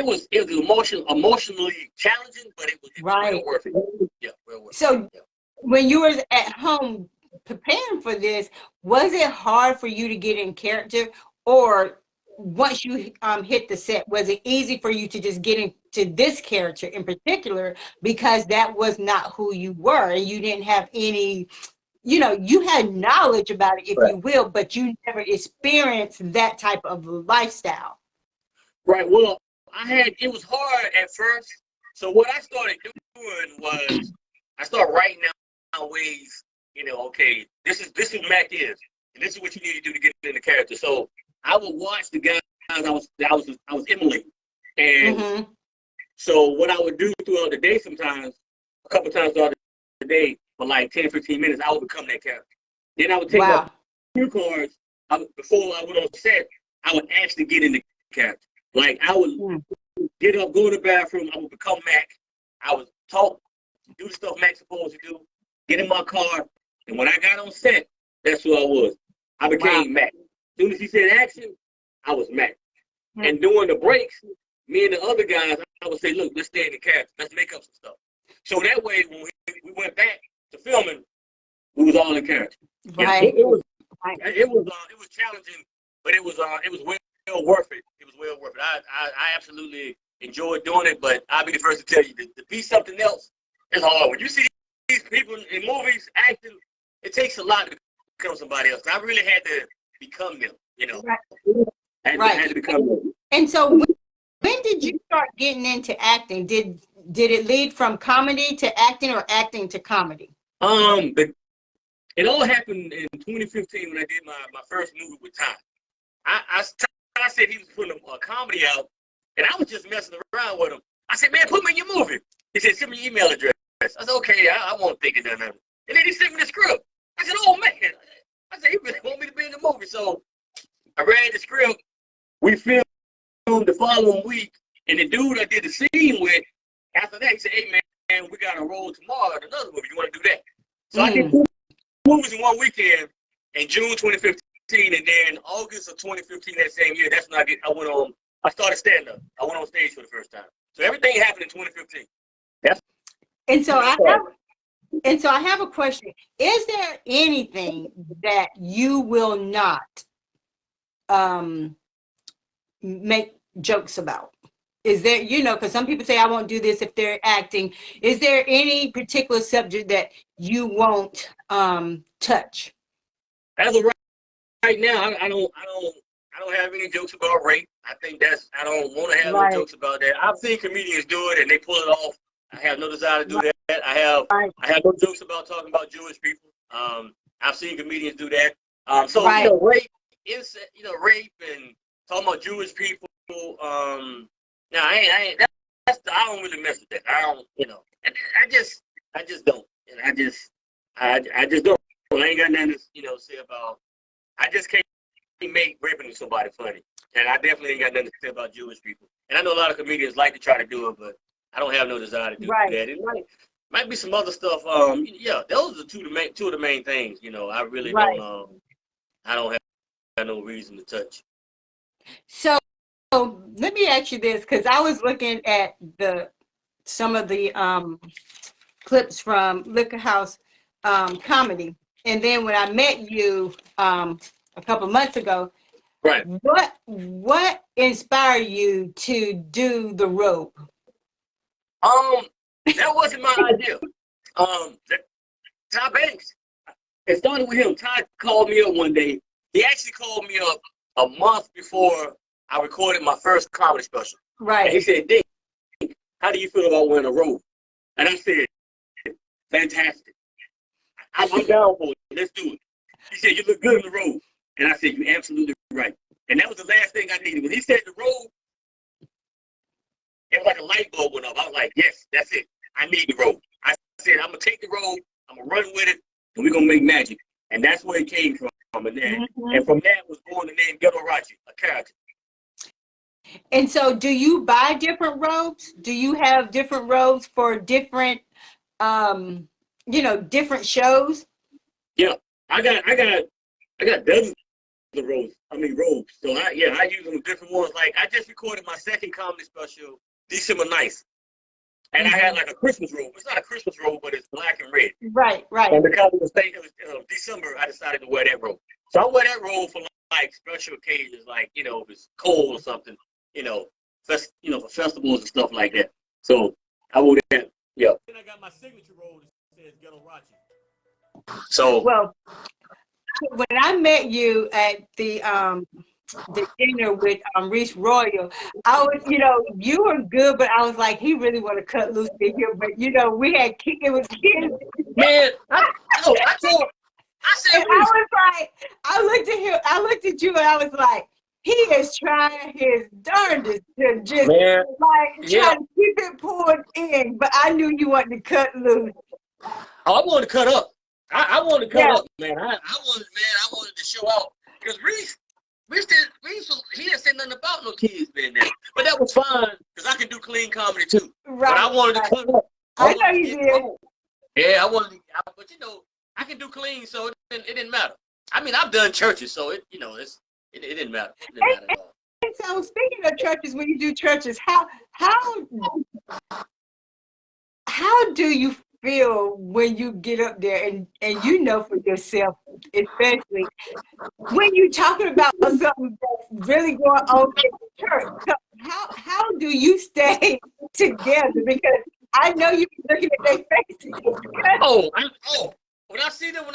[SPEAKER 3] was emotionally challenging, but it was well worth it. Yeah, well worth it.
[SPEAKER 2] So when you were at home preparing for this, was it hard for you to get in character, or once you hit the set, was it easy for you to just get into this character in particular because that was not who you were and you didn't have any? You had knowledge about it, if you will, but you never experienced that type of lifestyle.
[SPEAKER 3] Right. Well, it was hard at first. So what I started doing was I started writing down ways, okay, this is who Mac is, and this is what you need to do to get in the character. So I would watch the guys I was emulating. And so what I would do throughout the day sometimes, a couple times throughout the day, for like 10, 15 minutes, I would become that character. Then I would take up cue cards. Before I went on set, I would actually get in the character. Like, I would get up, go to the bathroom, I would become Mac. I would talk, do the stuff Mac's supposed to do, get in my car, and when I got on set, that's who I was. I became Mac. As soon as he said action, I was Mac. And during the breaks, me and the other guys, I would say, look, let's stay in the character. Let's make up some stuff. So that way, when we went back to filming, we was all in character.
[SPEAKER 2] Right.
[SPEAKER 3] It was challenging, but it was well worth it. It was well worth it. I absolutely enjoyed doing it, but I'll be the first to tell you that to be something else is hard. When you see these people in movies acting, it takes a lot to become somebody else. I really had to become them, I had to become them.
[SPEAKER 2] And so when did you start getting into acting? Did it lead from comedy to acting or acting to comedy?
[SPEAKER 3] It all happened in 2015 when I did my first movie with Ty. I said he was putting a comedy out, and I was just messing around with him. I said, man, put me in your movie. He said, send me your email address. I said, okay, I won't think of nothing. And then he sent me the script. I said, oh, man. I said, he really want me to be in the movie. So I read the script. We filmed the following week, and the dude I did the scene with, after that, he said, hey, man, we got a role tomorrow in another movie. You want to do that? So I did 2 movies in one weekend in June 2015, and then August of 2015, that same year, that's when I started stand-up. I went on stage for the first time. So everything happened in 2015.
[SPEAKER 2] And so I have a question. Is there anything that you will not make jokes about? Is there, because some people say I won't do this if they're acting. Is there any particular subject that you won't touch?
[SPEAKER 3] As of right now, I don't have any jokes about rape. I think I don't want to have no
[SPEAKER 2] Right,
[SPEAKER 3] jokes about that. I've seen comedians do it and they pull it off. I have no desire to do that.
[SPEAKER 2] right,
[SPEAKER 3] I have no jokes about talking about Jewish people. I've seen comedians do that. So
[SPEAKER 2] right,
[SPEAKER 3] rape, rape and talking about Jewish people. No, I ain't. I don't really mess with that. I don't, and I just don't, and I just don't. I ain't got nothing to, say about. I just can't make raping somebody funny, and I definitely ain't got nothing to say about Jewish people. And I know a lot of comedians like to try to do it, but I don't have no desire to do
[SPEAKER 2] right,
[SPEAKER 3] that. It might be some other stuff. Yeah, those are two of the main things. I really don't.
[SPEAKER 2] right.
[SPEAKER 3] I don't have no reason to touch.
[SPEAKER 2] So let me ask you this, because I was looking at some of the clips from Liquor House comedy, and then when I met you a couple months ago,
[SPEAKER 3] Right.
[SPEAKER 2] what inspired you to do the rope?
[SPEAKER 3] That wasn't my idea. Ty Banks. It started with him. Ty called me up one day. He actually called me up a month before I recorded my first comedy special. And he
[SPEAKER 2] Right.
[SPEAKER 3] said, Dick, how do you feel about wearing a robe? And I said, fantastic. I'm down for it. Let's do it. He said, you look good in the robe. And I said, you're absolutely right. And that was the last thing I needed. When he said the robe, it was like a light bulb went up. I was like, yes, that's it. I need the robe. I said, I'm going to take the robe, I'm going to run with it, and we're going to make magic. And that's where it came from. And from that was born the name Ghetto Rachi, a character.
[SPEAKER 2] And so, do you buy different robes? Do you have different robes for different, different shows?
[SPEAKER 3] Yeah, I got dozens of robes. So I use them different ones. Like I just recorded my second comedy special December 9th. And I had like a Christmas robe. It's not a Christmas robe, but it's black and red.
[SPEAKER 2] Right, right.
[SPEAKER 3] And because it was December, I decided to wear that robe. So I wear that robe for like special occasions, like if it's cold or something, for festivals and stuff like that. So I wore that. Yeah. Then I got my signature robe that says Ghetto Rachi. So
[SPEAKER 2] Well, when I met you at the dinner with Reese Royal, I was, you were good, but I was like, he really want to cut loose in here. But we had it was kids.
[SPEAKER 3] man, I said,
[SPEAKER 2] And I was like, I looked at you, and I was like, he is trying his darndest to just
[SPEAKER 3] man,
[SPEAKER 2] try to keep it pulled in. But I knew you wanted to cut loose.
[SPEAKER 3] I wanted to cut up. I wanted to cut
[SPEAKER 2] Yeah.
[SPEAKER 3] up, man. I wanted to show out because Reese, he didn't say nothing about no kids being there, but that was fine because I can do clean comedy too.
[SPEAKER 2] Right.
[SPEAKER 3] But I wanted to cut up.
[SPEAKER 2] I know you did.
[SPEAKER 3] Yeah, I wanted, but I can do clean, so it didn't matter. I mean, I've done churches, so it didn't matter. It didn't matter at all.
[SPEAKER 2] And so, speaking of churches, when you do churches, how do you feel when you get up there and for yourself, especially when you're talking about something that's really going on in the church? So how do you stay together? Because I know you be looking at their faces.
[SPEAKER 3] When I see them,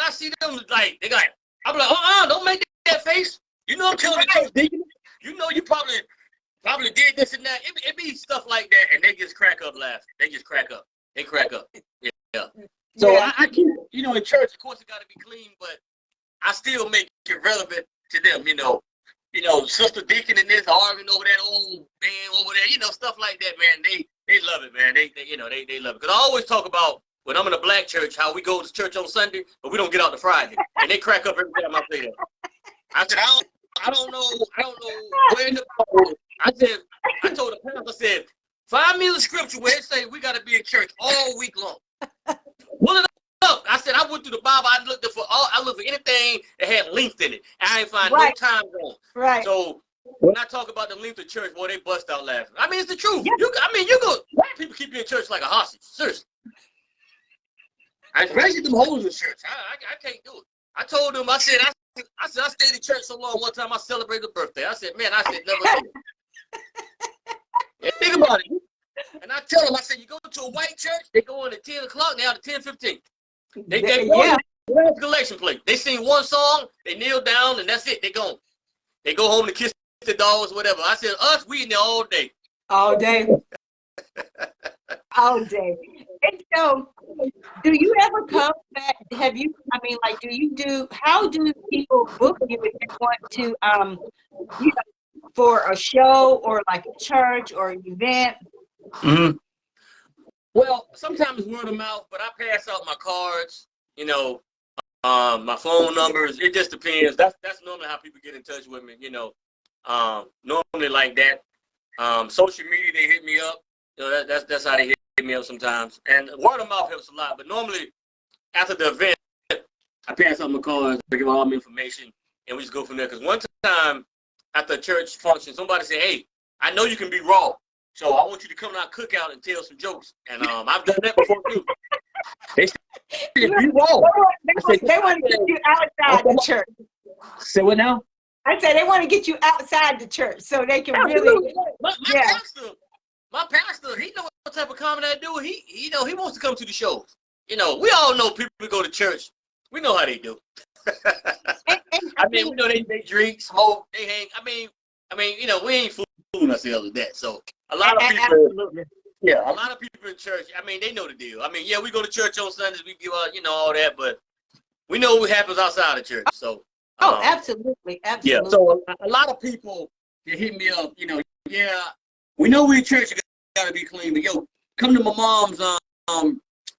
[SPEAKER 3] like they like, I'm like, don't make that face. I'm telling the truth, deacon. You probably did this and that. It be stuff like that, and they just crack up laughing. They just crack up. They crack up. Yeah. So
[SPEAKER 2] Yeah.
[SPEAKER 3] I keep, in church, of course, it got to be clean, but I still make it relevant to them. Sister Deacon and this arguing over that old man over there. Stuff like that, man. They love it, man. They love it. Because I always talk about when I'm in a black church, how we go to church on Sunday, but we don't get out to Friday, and they crack up every time I say that. I said, I don't know where in the Bible. I told the pastor, I said, find me the scripture where it say we got to be in church all week long. Pull it up. I said, I went through the Bible. I looked for anything that had length in it. I ain't find no time zone.
[SPEAKER 2] Right.
[SPEAKER 3] So when I talk about the length of church, boy, they bust out laughing. I mean, it's the truth.
[SPEAKER 2] Yeah.
[SPEAKER 3] White people keep you in church like a hostage. Seriously. Especially them hoes in church. I can't do it. I told them, I said, I stayed in church so long. One time I celebrated a birthday. I said, man, never again. And think about it. And I tell them, I said, you go to a white church, they go in at 10 o'clock, now to 10:15. They
[SPEAKER 2] Yeah.
[SPEAKER 3] go to collection plate. They sing one song, they kneel down, and that's it. They go. They go home to kiss the dogs, whatever. I said, us, we in there all day.
[SPEAKER 2] All day. All day. And so, do you ever come back? Have you? I mean, like, how do people book you if they want to, you know, for a show or like a church or an event?
[SPEAKER 3] Mm-hmm. Well, sometimes it's word of mouth, but I pass out my cards, you know, my phone numbers. It just depends. That's normally how people get in touch with me, you know. Normally like that. Social media, they hit me up. You know, that's how they hit me up sometimes. And word of mouth helps a lot. But normally, after the event, I pass out my cards, I give all my information, and we just go from there. Because one time at the church function, somebody said, "Hey, I know you can be raw, so I want you to come to our cookout and tell some jokes." And I've done that before too. They said, "Be raw."
[SPEAKER 2] They want to get you outside the church.
[SPEAKER 3] Say what now?
[SPEAKER 2] I said they want to get you outside the church so they can really.
[SPEAKER 3] My pastor, he knows what type of comedy I do. He know he wants to come to the shows. You know, we all know people who go to church. We know how they do. I mean, we know they drink, smoke, they hang. I mean, you know, we ain't fooling ourselves with that. So a lot of people,
[SPEAKER 2] absolutely.
[SPEAKER 3] Yeah, a lot of people in church. I mean, they know the deal. I mean, yeah, we go to church on Sundays, we give out, you know, all that, but we know what happens outside of church. So.
[SPEAKER 2] Absolutely.
[SPEAKER 3] Yeah, so a lot of people that hit me up, you know, yeah, we know we in church, you gotta be clean, but yo, come to my mom's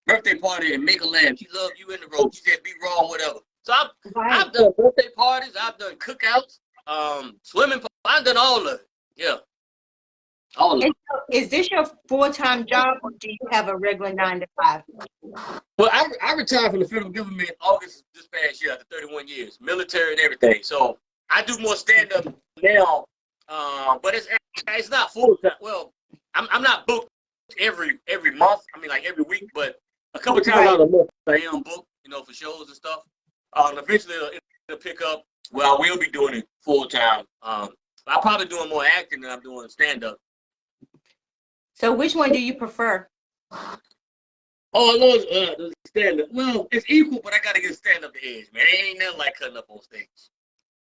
[SPEAKER 3] birthday party and make her laugh. She loved you in the road. She said be wrong, whatever. So I've done birthday parties, I've done cookouts, swimming parties, I've done all of it. Yeah. All of it.
[SPEAKER 2] So is this your full-time job or do you have a regular 9 to 5?
[SPEAKER 3] Well, I retired from the federal government August this past year after 31 years, military and everything. So I do more stand-up now, but it's not full-time. Well, I'm not booked every month. I mean, like every week, but a couple times out of the month I am booked, you know, for shows and stuff. Eventually it'll pick up where I will be doing it full-time. I'm probably doing more acting than I'm doing stand-up.
[SPEAKER 2] So which one do you prefer?
[SPEAKER 3] Oh, I love stand-up. Well, it's equal, but I got to get stand-up the edge, man. It ain't nothing like cutting up on stage.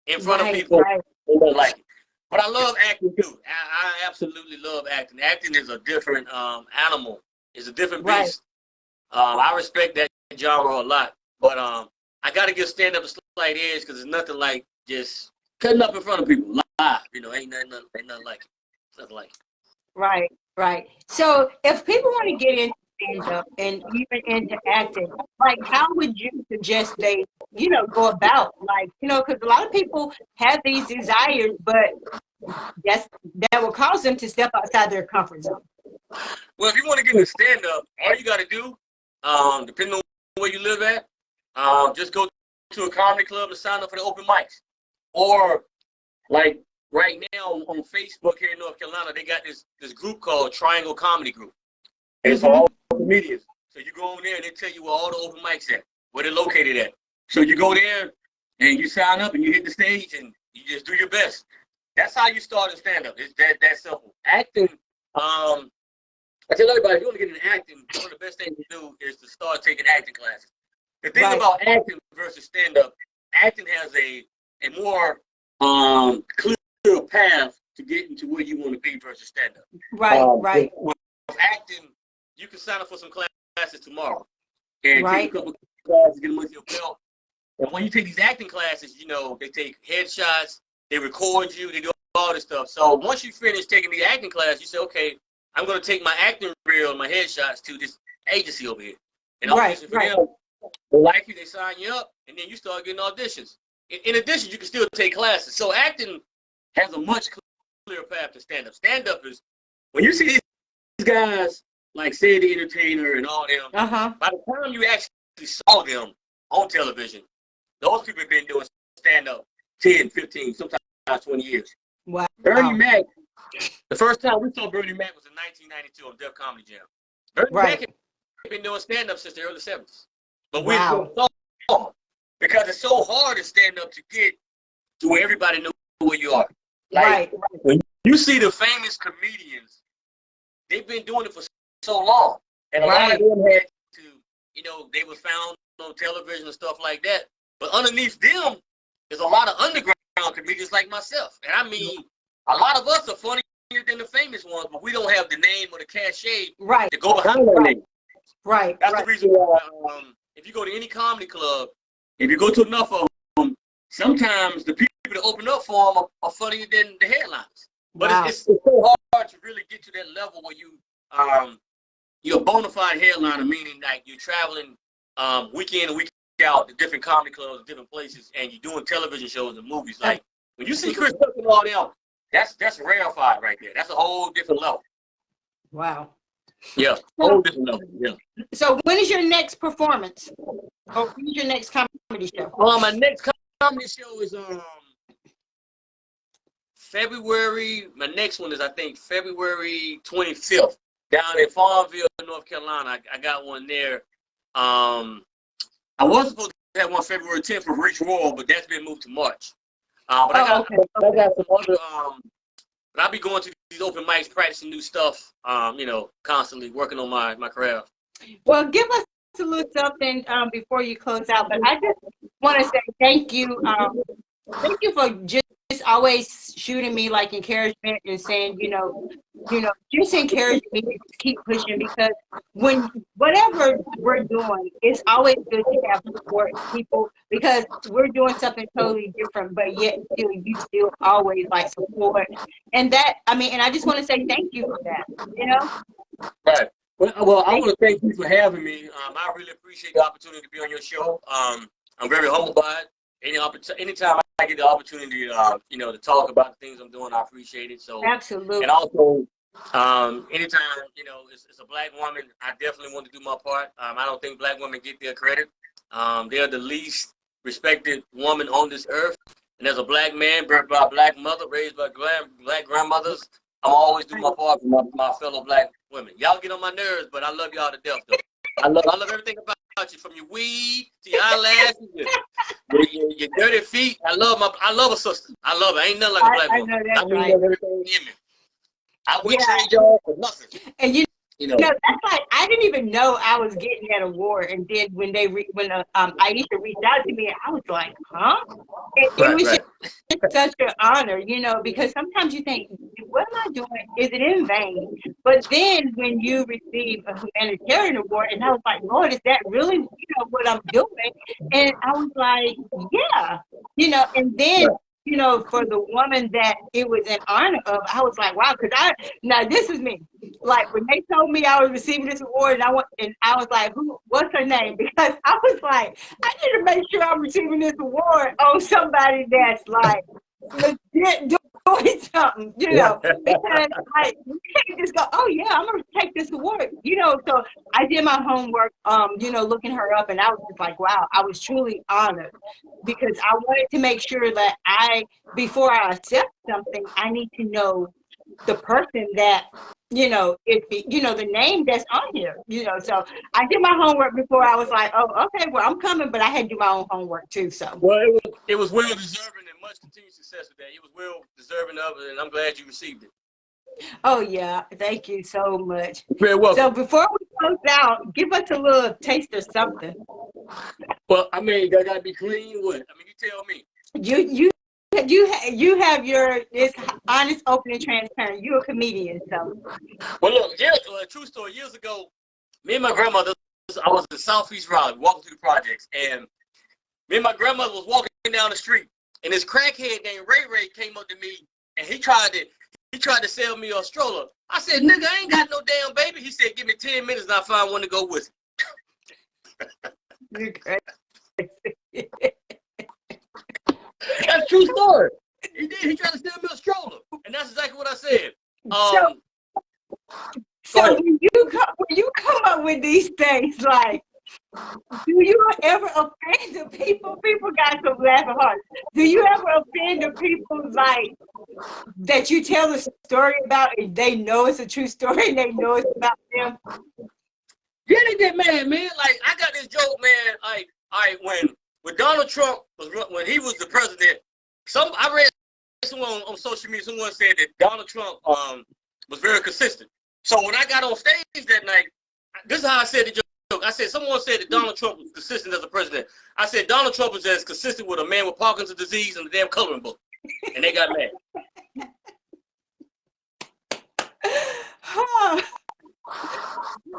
[SPEAKER 3] In front of people, they don't like it. But I love acting, too. I absolutely love acting. Acting is a different animal. It's a different beast. I respect that genre a lot. But I got to give stand-up a slight edge because it's nothing like just cutting up in front of people live. You know, ain't nothing like it. Nothing like it.
[SPEAKER 2] Right. So if people want to get into stand-up and even into acting, like how would you suggest they, you know, go about? Like, you know, because a lot of people have these desires, but that will cause them to step outside their comfort zone.
[SPEAKER 3] Well, if you want to get into stand-up, all you got to do, depending on where you live at, just go to a comedy club and sign up for the open mics. Or, like, right now on Facebook here in North Carolina, they got this group called Triangle Comedy Group. And it's for all comedians. So you go on there and they tell you where all the open mics at, where they're located at. So you go there and you sign up and you hit the stage and you just do your best. That's how you start in stand-up. It's that simple. Acting, I tell everybody, if you want to get into acting, one of the best things to do is to start taking acting classes. The thing about acting versus stand-up, acting has a more clear path to get into where you want to be versus stand-up.
[SPEAKER 2] Right.
[SPEAKER 3] With acting, you can sign up for some classes tomorrow and take a couple of classes, get them with your belt. And when you take these acting classes, you know, they take headshots, they record you, they do all this stuff. So once you finish taking the acting class, you say, okay, I'm going to take my acting reel and my headshots to this agency over here. And audition for them. They like you, they sign you up, and then you start getting auditions. In addition, you can still take classes. So acting has a much clearer path to stand-up. Stand-up is, when you see these guys, like Say the Entertainer and all them, by the time you actually saw them on television, those people have been doing stand-up 10, 15, sometimes 20 years.
[SPEAKER 2] Wow.
[SPEAKER 3] Bernie Mac, the first time we saw Bernie Mac was in 1992 on Def Comedy Jam. Bernie Mac had been doing stand-up since the early 70s. But we saw because it's so hard to stand up to get to where everybody knows where you are. Like, when you see the famous comedians they've been doing it for so long. And a lot of them had to, you know, they was found on television and stuff like that. But underneath them, there's a lot of underground comedians like myself. And I mean, a lot of us are funnier than the famous ones, but we don't have the name or the cachet to go behind that name.
[SPEAKER 2] Right.
[SPEAKER 3] That's the reason why, if you go to any comedy club, if you go to enough of them, sometimes the people that open up for them are funnier than the headliners. But it's so hard to really get to that level where you're a bona fide headliner, meaning like you're traveling week in and week out to different comedy clubs, different places, and you're doing television shows and movies. Like when you see Chris Tucker and all them, that's rarefied right there. That's a whole different level.
[SPEAKER 2] Wow.
[SPEAKER 3] Yeah, whole different level. Yeah.
[SPEAKER 2] So when is your next performance? Or when is your next comedy show?
[SPEAKER 3] My next comedy show is February. My next one is, I think, February 25th down in Farmville, North Carolina. I got one there. I was supposed to have one February 10th for Rich Royal, but that's been moved to March. But I got some other. But I'll be going to these open mics, practicing new stuff. You know, constantly working on my craft.
[SPEAKER 2] Well, give us a little something before you close out. But I just want to say thank you. Thank you for just always shooting me like encouragement and saying, you know, just encouraging me to keep pushing, because when whatever we're doing, it's always good to have support people, because we're doing something totally different, but yet still you still always like support. And that, I mean, and I just want to say thank you for that, you know?
[SPEAKER 3] Right. Well, I want to thank you for having me. I really appreciate the opportunity to be on your show. I'm very humbled by it. Anytime I get the opportunity, you know, to talk about the things I'm doing, I appreciate it. So
[SPEAKER 2] absolutely.
[SPEAKER 3] And also, anytime, you know, it's a black woman, I definitely want to do my part. I don't think black women get their credit. They're the least respected woman on this earth. And as a black man, birthed by a black mother, raised by black grandmothers, I'm always do my part for my fellow black women. Y'all get on my nerves, but I love y'all to death, though. I love everything about you, from your weed to your eyelashes, your dirty feet. I love a sister. I love her. Ain't nothing like a black woman.
[SPEAKER 2] I know that's
[SPEAKER 3] right. Everything in me. I wouldn't trade y'all for nothing.
[SPEAKER 2] And you know, that's like, I didn't even know I was getting that award. And then when Aisha reached out to me, I was like, huh? It was just such an honor, you know, because sometimes you think, what am I doing? Is it in vain? But then when you receive a humanitarian award, and I was like, Lord, is that really, you know, what I'm doing? And I was like, yeah, you know, and then, you know, for the woman that it was in honor of, I was like, wow, because now this is me. Like when they told me I was receiving this award, and I was like, what's her name? Because I was like, I need to make sure I'm receiving this award on somebody that's like legit doing something, you know, because like you can't just go, oh yeah, I'm gonna take this award, you know. So I did my homework, you know, looking her up, and I was just like, wow, I was truly honored, because I wanted to make sure that before I accept something, I need to know the person that, you know, you know, the name that's on here, you know. So I did my homework before I was like, oh, okay, well, I'm coming, but I had to do my own homework too. So
[SPEAKER 3] well, it was well deserving, and much continued success with that. It was well deserving of it, and I'm glad you received it.
[SPEAKER 2] Oh yeah, thank you so much.
[SPEAKER 3] You're very welcome.
[SPEAKER 2] So before we close out, give us a little taste of something.
[SPEAKER 3] Well, I mean, that gotta be clean. What? I mean, you tell me.
[SPEAKER 2] You have this honest, open, and transparent. You're a comedian, so.
[SPEAKER 3] Well, look, true story. Years ago, me and my grandmother, I was in Southeast Raleigh, walking through the projects, and me and my grandmother was walking down the street, and this crackhead named Ray came up to me, and he tried to sell me a stroller. I said, nigga, I ain't got no damn baby. He said, give me 10 minutes and I'll find one to go with.
[SPEAKER 2] You're crazy.
[SPEAKER 3] That's a true story. He did. He tried to sell me a stroller, and that's exactly what I said.
[SPEAKER 2] So when you come up with these things, like, do you ever offend the people? People got some laughing hearts. Do you ever offend the people, like, that you tell a story about, and they know it's a true story and they know it's about them?
[SPEAKER 3] Yeah, they get mad, man. Like, I got this joke, man. Like, all right, when Donald Trump when he was the president, I read someone on social media, someone said that Donald Trump was very consistent. So when I got on stage that night, this is how I said the joke. I said, someone said that Donald Trump was consistent as a president. I said, Donald Trump is as consistent with a man with Parkinson's disease and a damn coloring book. And they got mad.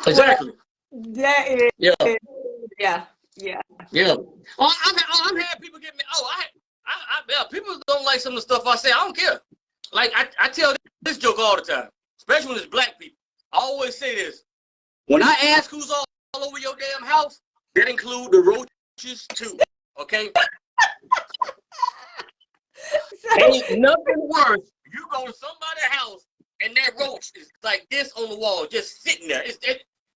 [SPEAKER 3] Exactly.
[SPEAKER 2] That is,
[SPEAKER 3] Yeah.
[SPEAKER 2] Yeah.
[SPEAKER 3] I've had people get me. People don't like some of the stuff I say. I don't care. Like I tell this joke all the time, especially when it's black people. I always say this. When I ask who's all over your damn house, that include the roaches too. Okay? Ain't nothing worse. You go to somebody's house and that roach is like this on the wall, just sitting there.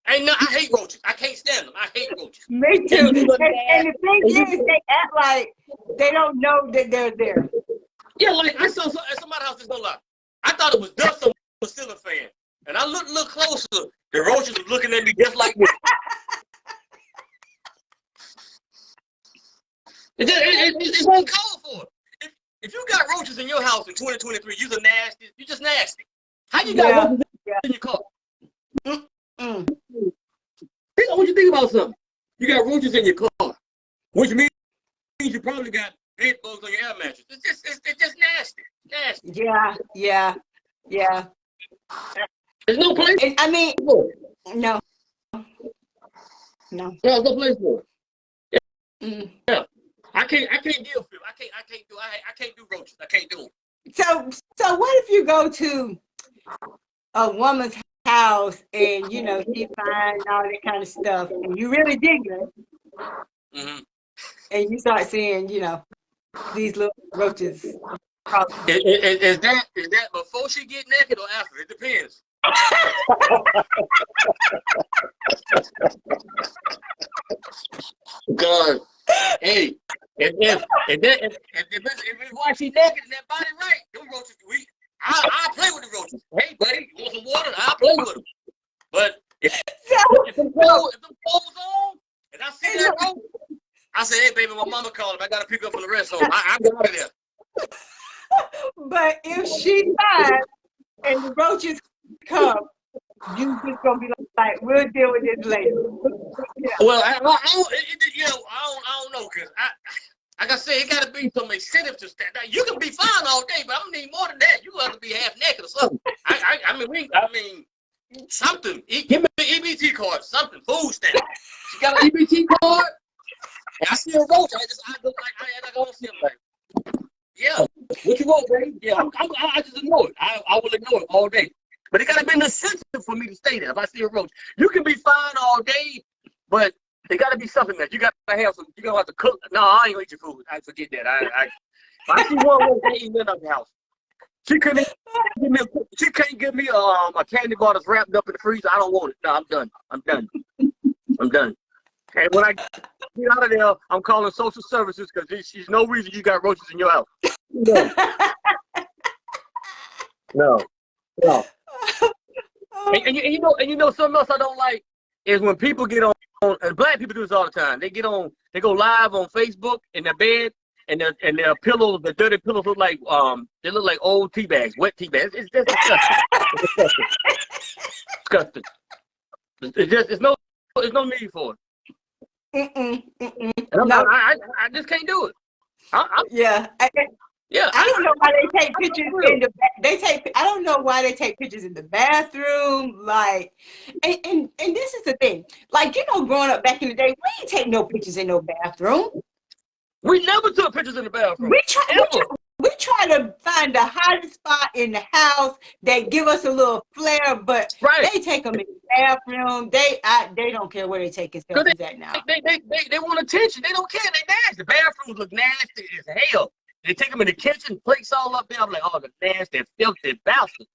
[SPEAKER 3] I hate roaches. I can't stand them. I hate roaches.
[SPEAKER 2] Me too. And the thing is, they act like they don't know that they're there.
[SPEAKER 3] Yeah, like I saw at somebody's house, there's no lie. I thought it was dust on the ceiling fan. And I looked a little closer. The roaches was looking at me just like this. It's uncalled for. If you got roaches in your house in 2023, you're nasty. You're just nasty. How you got roaches in your car? I want you to think about something. You got roaches in your car, which means you probably got bed bugs on your air mattress. It's just nasty. Nasty.
[SPEAKER 2] Yeah.
[SPEAKER 3] There's no place.
[SPEAKER 2] I mean, no.
[SPEAKER 3] There's no place for it.
[SPEAKER 2] Yeah.
[SPEAKER 3] I can't deal with it. I can't do roaches. I can't do them.
[SPEAKER 2] So what if you go to a woman's house and she finds all that kind of stuff and you really dig it, and you start seeing these little roaches.
[SPEAKER 3] Is that before she get naked or after? It depends. God, hey, if it's why she naked and that body right, them roaches, I'll play with the roaches. Hey, buddy, you want some water? I'll play with them. But if them clothes on and I see that roach, I say, hey, baby, my mama called him. I got to pick up from the rest home. I'm out of there.
[SPEAKER 2] But if she dies and the roaches come, you just gonna be like, we'll deal with this later. Yeah.
[SPEAKER 3] Well, I don't know, cause like I said, it got to be some incentive to stand. Now, you can be fine all day, but I'm gonna need more than that. You got to be half naked or something. I mean, something. Give me an EBT card, something. Food stamp. She got an EBT card. And I see a roach. I look like I don't see him like. Yeah, what you want, baby? Yeah, I just ignore it. I will ignore it all day. But it got to be an incentive for me to stay there. If I see a roach, you can be fine all day, but there got to be something that you got to have. You gonna have to cook. No, I ain't gonna eat your food. I forget that. I see one roach, I ain't in the house. She can't give me a candy bar that's wrapped up in the freezer. I don't want it. No, I'm done. And when I get out of there, I'm calling social services because there's no reason you got roaches in your house. No. And you know something else I don't like is when people get on, and black people do this all the time. They go live on Facebook in their bed, and their pillows, the dirty pillows look like old tea bags, wet tea bags. It's just disgusting. It's no need for it. And I just can't do it.
[SPEAKER 2] I don't know why they take pictures in the I don't know why they take pictures in the bathroom, like, and this is the thing, like, growing up back in the day, we didn't take no pictures in no bathroom.
[SPEAKER 3] We never took pictures in the bathroom.
[SPEAKER 2] We try to find the hottest spot in the house that give us a little flair, but they take them in the bathroom. They don't care where they take selfies at now.
[SPEAKER 3] They want attention. They don't care. They nasty. The bathrooms look nasty as hell. They take them in the kitchen, plates all up there. I'm like, oh, the nasty, filthy bastard.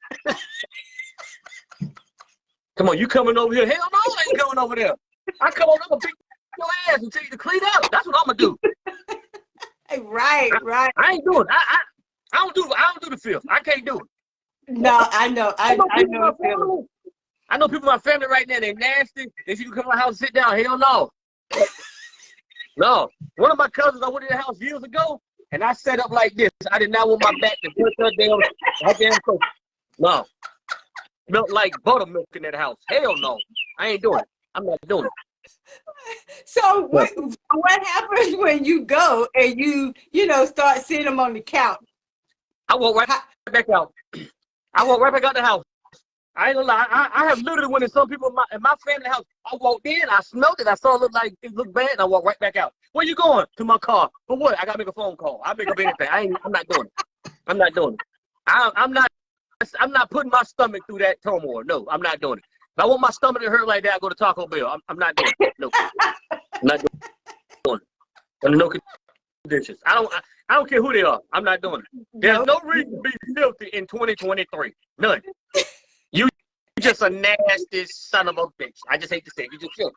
[SPEAKER 3] Come on, you coming over here? Hell no, I ain't coming over there. I come on, I'm gonna beat your ass and tell you to clean up. That's what I'm gonna do.
[SPEAKER 2] Right.
[SPEAKER 3] I ain't doing it. I don't do the filth. I can't do it.
[SPEAKER 2] No, I know. I know the feeling.
[SPEAKER 3] I know people in my family right now, they nasty. They see you come to my house and sit down. Hell no. No. One of my cousins, I went to the house years ago, and I set up like this. I did not want my back to touch her damn sofa. No. Smelled like buttermilk in that house. Hell no. I ain't doing it. I'm not doing it.
[SPEAKER 2] So what happens when you go and you start seeing them on the couch?
[SPEAKER 3] I walk right back out. I walk right back out the house. I ain't gonna lie. I have literally went in some people in my family house. I walked in, I smelled it, I saw it looked bad, and I walked right back out. Where you going? To my car. For what? I gotta make a phone call. I make up anything. I'm not doing it. I'm not doing it. I'm not putting my stomach through that turmoil. No, I'm not doing it. If I want my stomach to hurt like that, I go to Taco Bell. I'm not doing it. No. I'm not doing it. Under no conditions. I don't care who they are. I'm not doing it. There's no reason to be filthy in 2023. None. You just a nasty son of a bitch. I just hate to say it. You just filthy.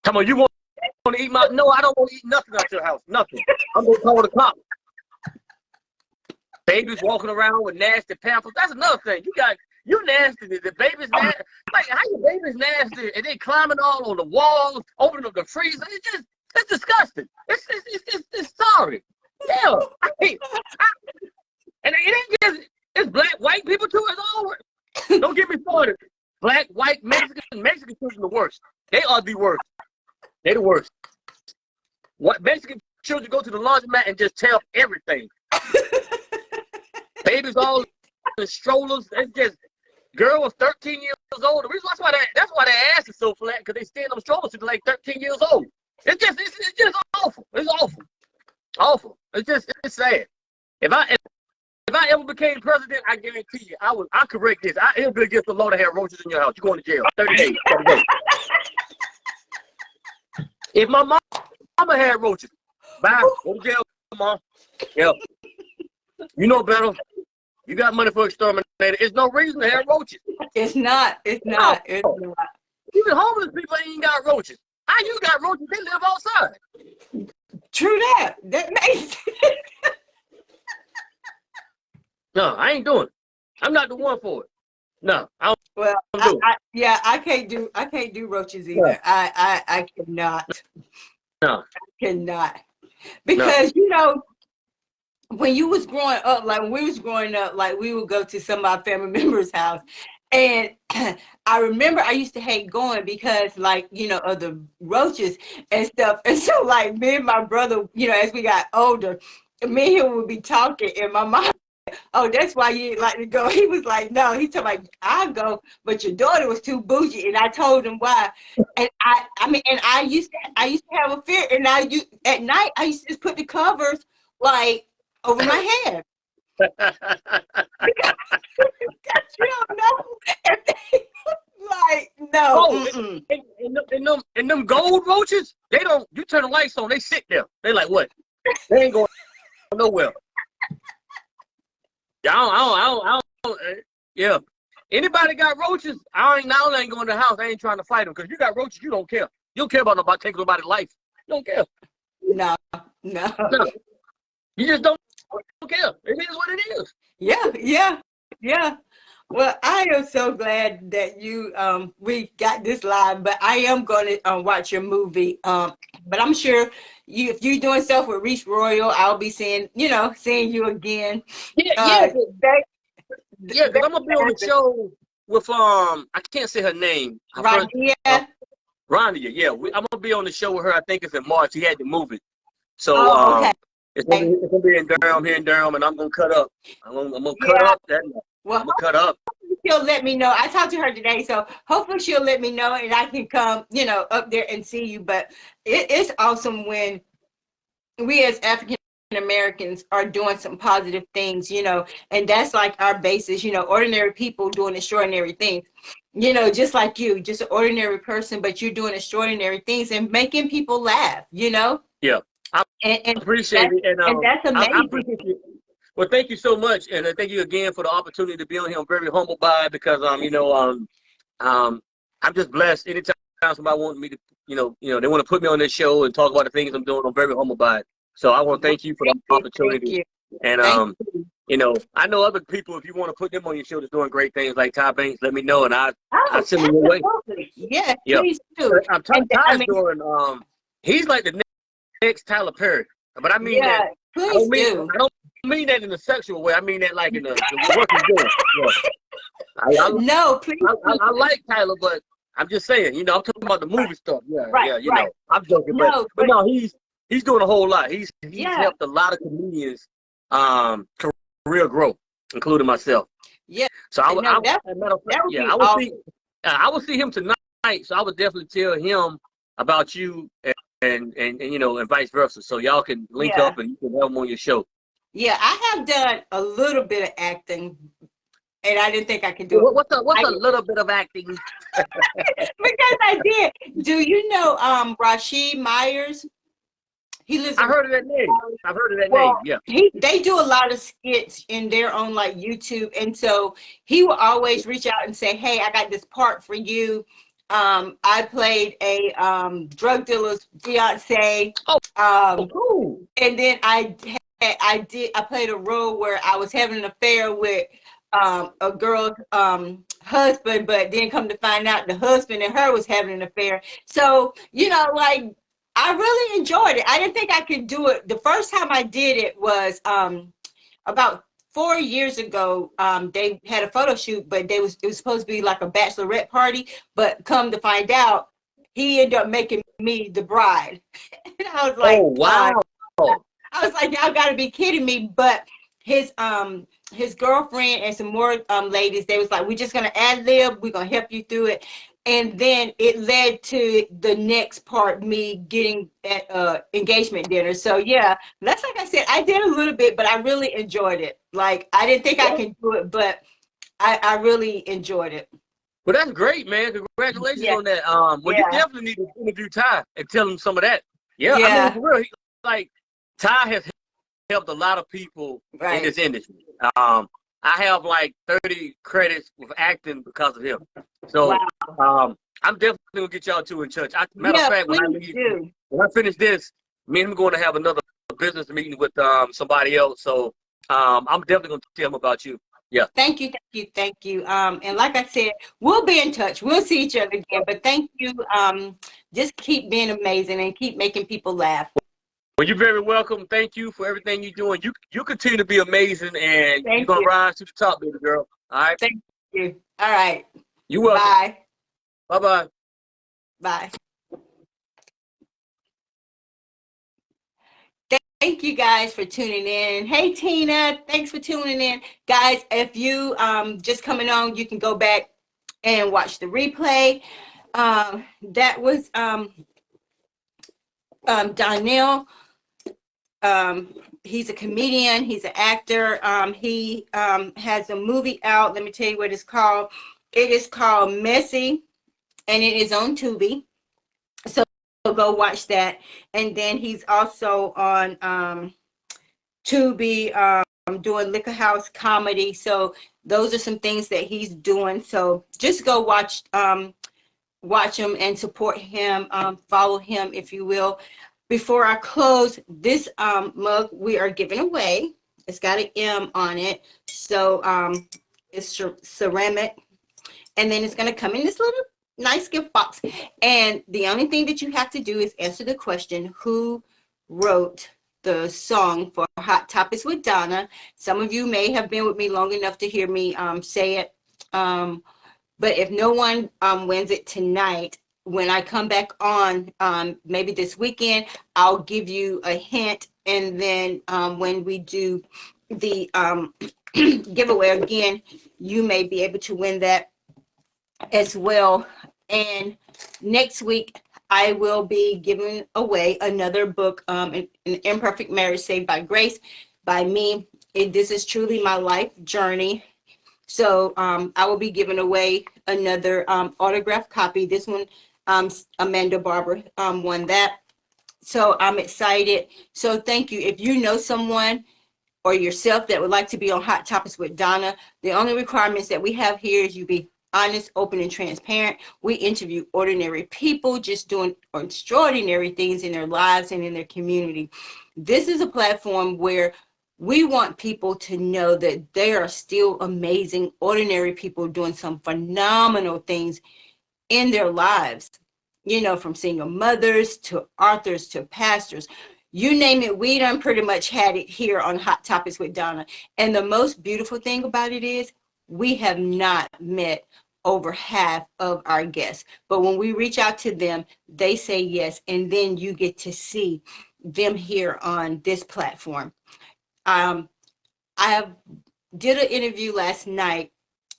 [SPEAKER 3] Come on, you want to eat my? No, I don't want to eat nothing out your house. Nothing. I'm gonna call the cops. Babies walking around with nasty pampers. That's another thing. You nasty. The baby's nasty. Like, how your baby's nasty and they climbing all on the walls, opening up the freezer. It's disgusting. It's sorry. Yeah. And it ain't just, it's black, white people too. It's all. Don't get me started. Black, white, Mexican children are the worst. They are the worst. They're the worst. What Mexican children go to the laundromat and just tear up everything. Babies all in strollers. It's just girl was 13 years old. The reason that's why their ass is so flat, because they stay in them strollers till they're like 13 years old. It's just awful. It's awful. Awful. It's sad. If I ever became president, I guarantee you, I correct this. It'll be against the law to have roaches in your house. You're going to jail. 30 days. 30 days. If my mama had roaches, bye. Go to jail, mom. Yeah. You know better. You got money for exterminator. There's no reason to have roaches.
[SPEAKER 2] It's not. It's not. It's not.
[SPEAKER 3] Even homeless people ain't got roaches. How you got roaches? They live outside.
[SPEAKER 2] True that. That makes sense.
[SPEAKER 3] No, I ain't doing it. I'm not the one for it. No, I don't.
[SPEAKER 2] Well,
[SPEAKER 3] do it.
[SPEAKER 2] I can't do roaches either. I cannot.
[SPEAKER 3] No.
[SPEAKER 2] I cannot. Because when you was growing up, like when we was growing up, like we would go to some of our family members' house. And I remember I used to hate going because, like, of the roaches and stuff. And so, like, me and my brother, as we got older, me and him would be talking, and my mom, oh, that's why you didn't like to go. He was like, no. He told me, I'll go, but your daughter was too bougie. And I told him why. And I used to have a fear. And at night, I used to just put the covers, like, over my head. Because you don't know. Like, no.
[SPEAKER 3] Oh, and them gold roaches, they don't, you turn the lights on, they sit there. They like, what? They ain't going nowhere. I don't, yeah. Anybody got roaches, I ain't going to the house. I ain't trying to fight them, because you got roaches, you don't care. You don't care about taking nobody's life. You don't care.
[SPEAKER 2] No.
[SPEAKER 3] You just don't care. It is what it is.
[SPEAKER 2] Yeah. Well, I am so glad that we got this live, but I am going to watch your movie. But I'm sure if you're doing stuff with Reese Royal, I'll be seeing you again.
[SPEAKER 3] Yeah, because I'm gonna be on the show with I can't say her name.
[SPEAKER 2] Rania.
[SPEAKER 3] Rania, yeah. I'm gonna be on the show with her. I think it's in March. He had to move it, so
[SPEAKER 2] okay.
[SPEAKER 3] It's gonna be in Durham, here in Durham, and I'm gonna cut up. I'm gonna cut up.
[SPEAKER 2] Well,
[SPEAKER 3] I'm gonna cut up.
[SPEAKER 2] She'll let me know. I talked to her today, so hopefully she'll let me know and I can come, up there and see you. But it's awesome when we as African Americans are doing some positive things, and that's like our basis, ordinary people doing extraordinary things, just like you, just an ordinary person, but you're doing extraordinary things and making people laugh, Yeah.
[SPEAKER 3] I appreciate it.
[SPEAKER 2] And that's amazing.
[SPEAKER 3] I appreciate it. Well, thank you so much, and thank you again for the opportunity to be on here. I'm very humbled by it because, I'm just blessed. Anytime somebody wants me to, they want to put me on this show and talk about the things I'm doing, I'm very humbled by it. So I want to thank you for the opportunity. And, I know other people, if you want to put them on your show that's doing great things like Ty Banks, let me know, and I'll send them your way.
[SPEAKER 2] Yeah, please do.
[SPEAKER 3] Ty's doing, he's like the next Tyler Perry. But I mean that.
[SPEAKER 2] Please do.
[SPEAKER 3] I don't mean that in a sexual way. I mean that like in the work he's doing. Yeah.
[SPEAKER 2] No, please.
[SPEAKER 3] I like Tyler, but I'm just saying, you know, I'm talking about the movie stuff. Yeah,
[SPEAKER 2] Right,
[SPEAKER 3] yeah, you
[SPEAKER 2] right.
[SPEAKER 3] know, I'm joking,
[SPEAKER 2] No,
[SPEAKER 3] but
[SPEAKER 2] but
[SPEAKER 3] no, he's doing a whole lot. He's
[SPEAKER 2] yeah,
[SPEAKER 3] helped a lot of comedians career growth, including myself.
[SPEAKER 2] yeah.
[SPEAKER 3] So
[SPEAKER 2] No,
[SPEAKER 3] matter of fact,
[SPEAKER 2] that would
[SPEAKER 3] yeah,
[SPEAKER 2] be awesome.
[SPEAKER 3] I will see him tonight. So I would definitely tell him about you and you know, and vice versa. So y'all can link
[SPEAKER 2] Yeah,
[SPEAKER 3] up and you can have him on your show.
[SPEAKER 2] yeah. I have done a little bit of acting, and I didn't think I could do it.
[SPEAKER 3] What's
[SPEAKER 2] I
[SPEAKER 3] a little bit of acting?
[SPEAKER 2] because I did. Do you know Rashid Myers? He lives
[SPEAKER 3] I
[SPEAKER 2] in
[SPEAKER 3] heard of that name. I've heard of that
[SPEAKER 2] well,
[SPEAKER 3] name. Yeah.
[SPEAKER 2] they do a lot of skits in their own like YouTube, and so he will always reach out and say, "Hey, I got this part for you." I played a drug dealer's fiance,
[SPEAKER 3] Oh,
[SPEAKER 2] um,
[SPEAKER 3] cool.
[SPEAKER 2] and then I played a role where I was having an affair with a girl's husband, but then come to find out the husband and her was having an affair. So, you know, like I really enjoyed it. I didn't think I could do it. The first time I did it was about 4 years ago. They had a photo shoot, but it was supposed to be like a bachelorette party, but come to find out, he ended up making me the bride. And I was
[SPEAKER 3] Oh,
[SPEAKER 2] like,
[SPEAKER 3] wow.
[SPEAKER 2] I was like, y'all gotta be kidding me. But his girlfriend and some more ladies, they was like, we're just gonna ad lib, we're gonna help you through it. And then it led to the next part, me getting at engagement dinner. So yeah, that's like I said, I did a little bit, but I really enjoyed it. Like I didn't think I could do it, but I really enjoyed it.
[SPEAKER 3] Well, that's great, man. Congratulations
[SPEAKER 2] Yeah,
[SPEAKER 3] on that. Well, you
[SPEAKER 2] yeah,
[SPEAKER 3] definitely need to interview Ty and tell him some of that. Yeah, I mean,
[SPEAKER 2] yeah,
[SPEAKER 3] for real, like Ty has helped a lot of people in
[SPEAKER 2] right.
[SPEAKER 3] this industry. I have like 30 credits with acting because of him. So,
[SPEAKER 2] Wow.
[SPEAKER 3] I'm definitely gonna get y'all two in touch. Matter of
[SPEAKER 2] Yeah,
[SPEAKER 3] fact,
[SPEAKER 2] please do.
[SPEAKER 3] when I finish this, me and him are going to have another business meeting with somebody else. So, I'm definitely gonna tell him about you. Yeah.
[SPEAKER 2] Thank you, thank you, thank you. And like I said, we'll be in touch. We'll see each other again. But thank you. Just keep being amazing and keep making people laugh.
[SPEAKER 3] Well, you're very welcome. Thank you for everything you're doing. You continue to be amazing, and you're
[SPEAKER 2] Thank
[SPEAKER 3] gonna
[SPEAKER 2] you.
[SPEAKER 3] rise to the top, baby girl. All right.
[SPEAKER 2] Thank you. All right.
[SPEAKER 3] You're welcome.
[SPEAKER 2] Bye.
[SPEAKER 3] Bye bye.
[SPEAKER 2] Bye. Thank you guys for tuning in. Hey Tina, thanks for tuning in. Guys, if you just coming on, you can go back and watch the replay. That was Donnell. He's a comedian, he's an actor. He has a movie out. Let me tell you what it's called. It is called Messy, and it is on Tubi. So go watch that. And then he's also on Tubi doing Liquor House comedy. So those are some things that he's doing. So just go watch him and support him, follow him if you will. Before I close, this mug we are giving away. It's got an M on it. So it's ceramic. And then it's going to come in this little nice gift box. And the only thing that you have to do is answer the question, who wrote the song for Hot Topics with Donna? Some of you may have been with me long enough to hear me say it. But if no one wins it tonight, when I come back on, maybe this weekend, I'll give you a hint. And then when we do the giveaway again, you may be able to win that as well. And next week, I will be giving away another book, An Imperfect Marriage Saved by Grace, by me. This is truly my life journey. So I will be giving away another autographed copy. This one, Amanda Barber won that. So I'm excited. So thank you. If you know someone or yourself that would like to be on Hot Topics with Donna, the only requirements that we have here is you be honest, open, and transparent. We interview ordinary people just doing extraordinary things in their lives and in their community. This is a platform where we want people to know that they are still amazing, ordinary people doing some phenomenal things in their lives. You know, from single mothers to authors to pastors. You name it, we done pretty much had it here on Hot Topics with Donna. And the most beautiful thing about it is we have not met over half of our guests. But when we reach out to them, they say yes, and then you get to see them here on this platform. I did an interview last night,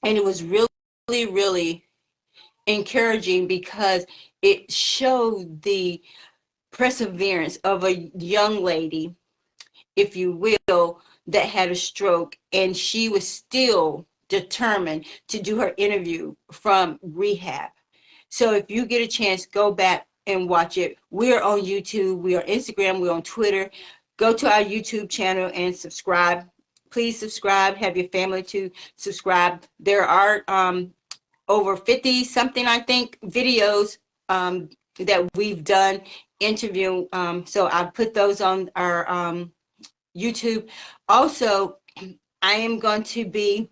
[SPEAKER 2] and it was really, really encouraging because it showed the perseverance of a young lady, if you will, that had a stroke, and she was still determined to do her interview from rehab. So if you get a chance, go back and watch it. We're on YouTube, we are Instagram, we're on Twitter. Go to our YouTube channel and subscribe. Please subscribe, have your family to subscribe. There are over 50 something, I think, videos that we've done interviewing. So I put those on our YouTube. Also, I am going to be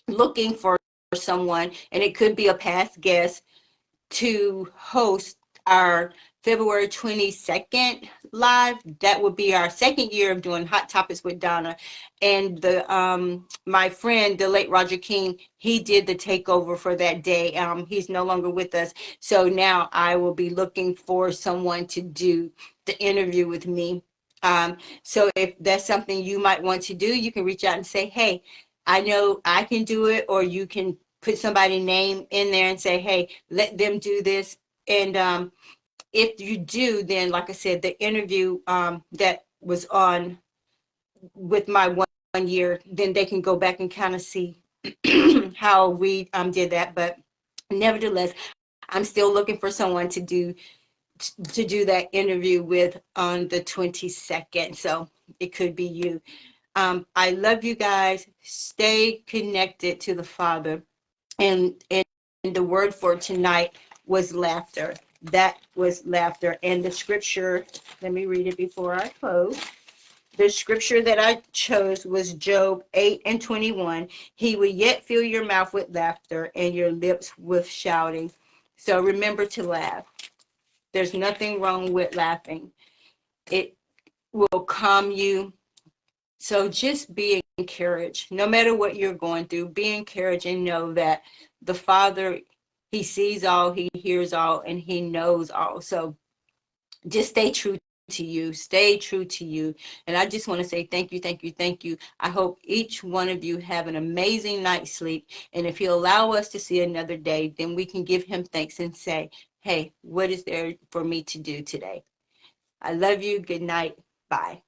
[SPEAKER 2] looking for someone, and it could be a past guest, to host our February 22nd live. That would be our second year of doing Hot Topics with Donna. And the my friend, the late Roger King, he did the takeover for that day. He's no longer with us. So now I will be looking for someone to do the interview with me. So if that's something you might want to do, you can reach out and say, hey, I know I can do it, or you can put somebody's name in there and say, hey, let them do this. And if you do, then like I said, the interview that was on with my one year, then they can go back and kind of see how we did that. But nevertheless, I'm still looking for someone to do that interview with on the 22nd. So it could be you. I love you guys. Stay connected to the Father. And the word for tonight was laughter. That was laughter. And the scripture, let me read it before I close. The scripture that I chose was Job 8:21. He will yet fill your mouth with laughter and your lips with shouting. So remember to laugh. There's nothing wrong with laughing. It will calm you. So just be encouraged. No matter what you're going through, be encouraged and know that the Father, he sees all, he hears all, and he knows all. So just stay true to you. Stay true to you. And I just want to say thank you, thank you, thank you. I hope each one of you have an amazing night's sleep. And if he'll allow us to see another day, then we can give him thanks and say, hey, what is there for me to do today? I love you. Good night. Bye.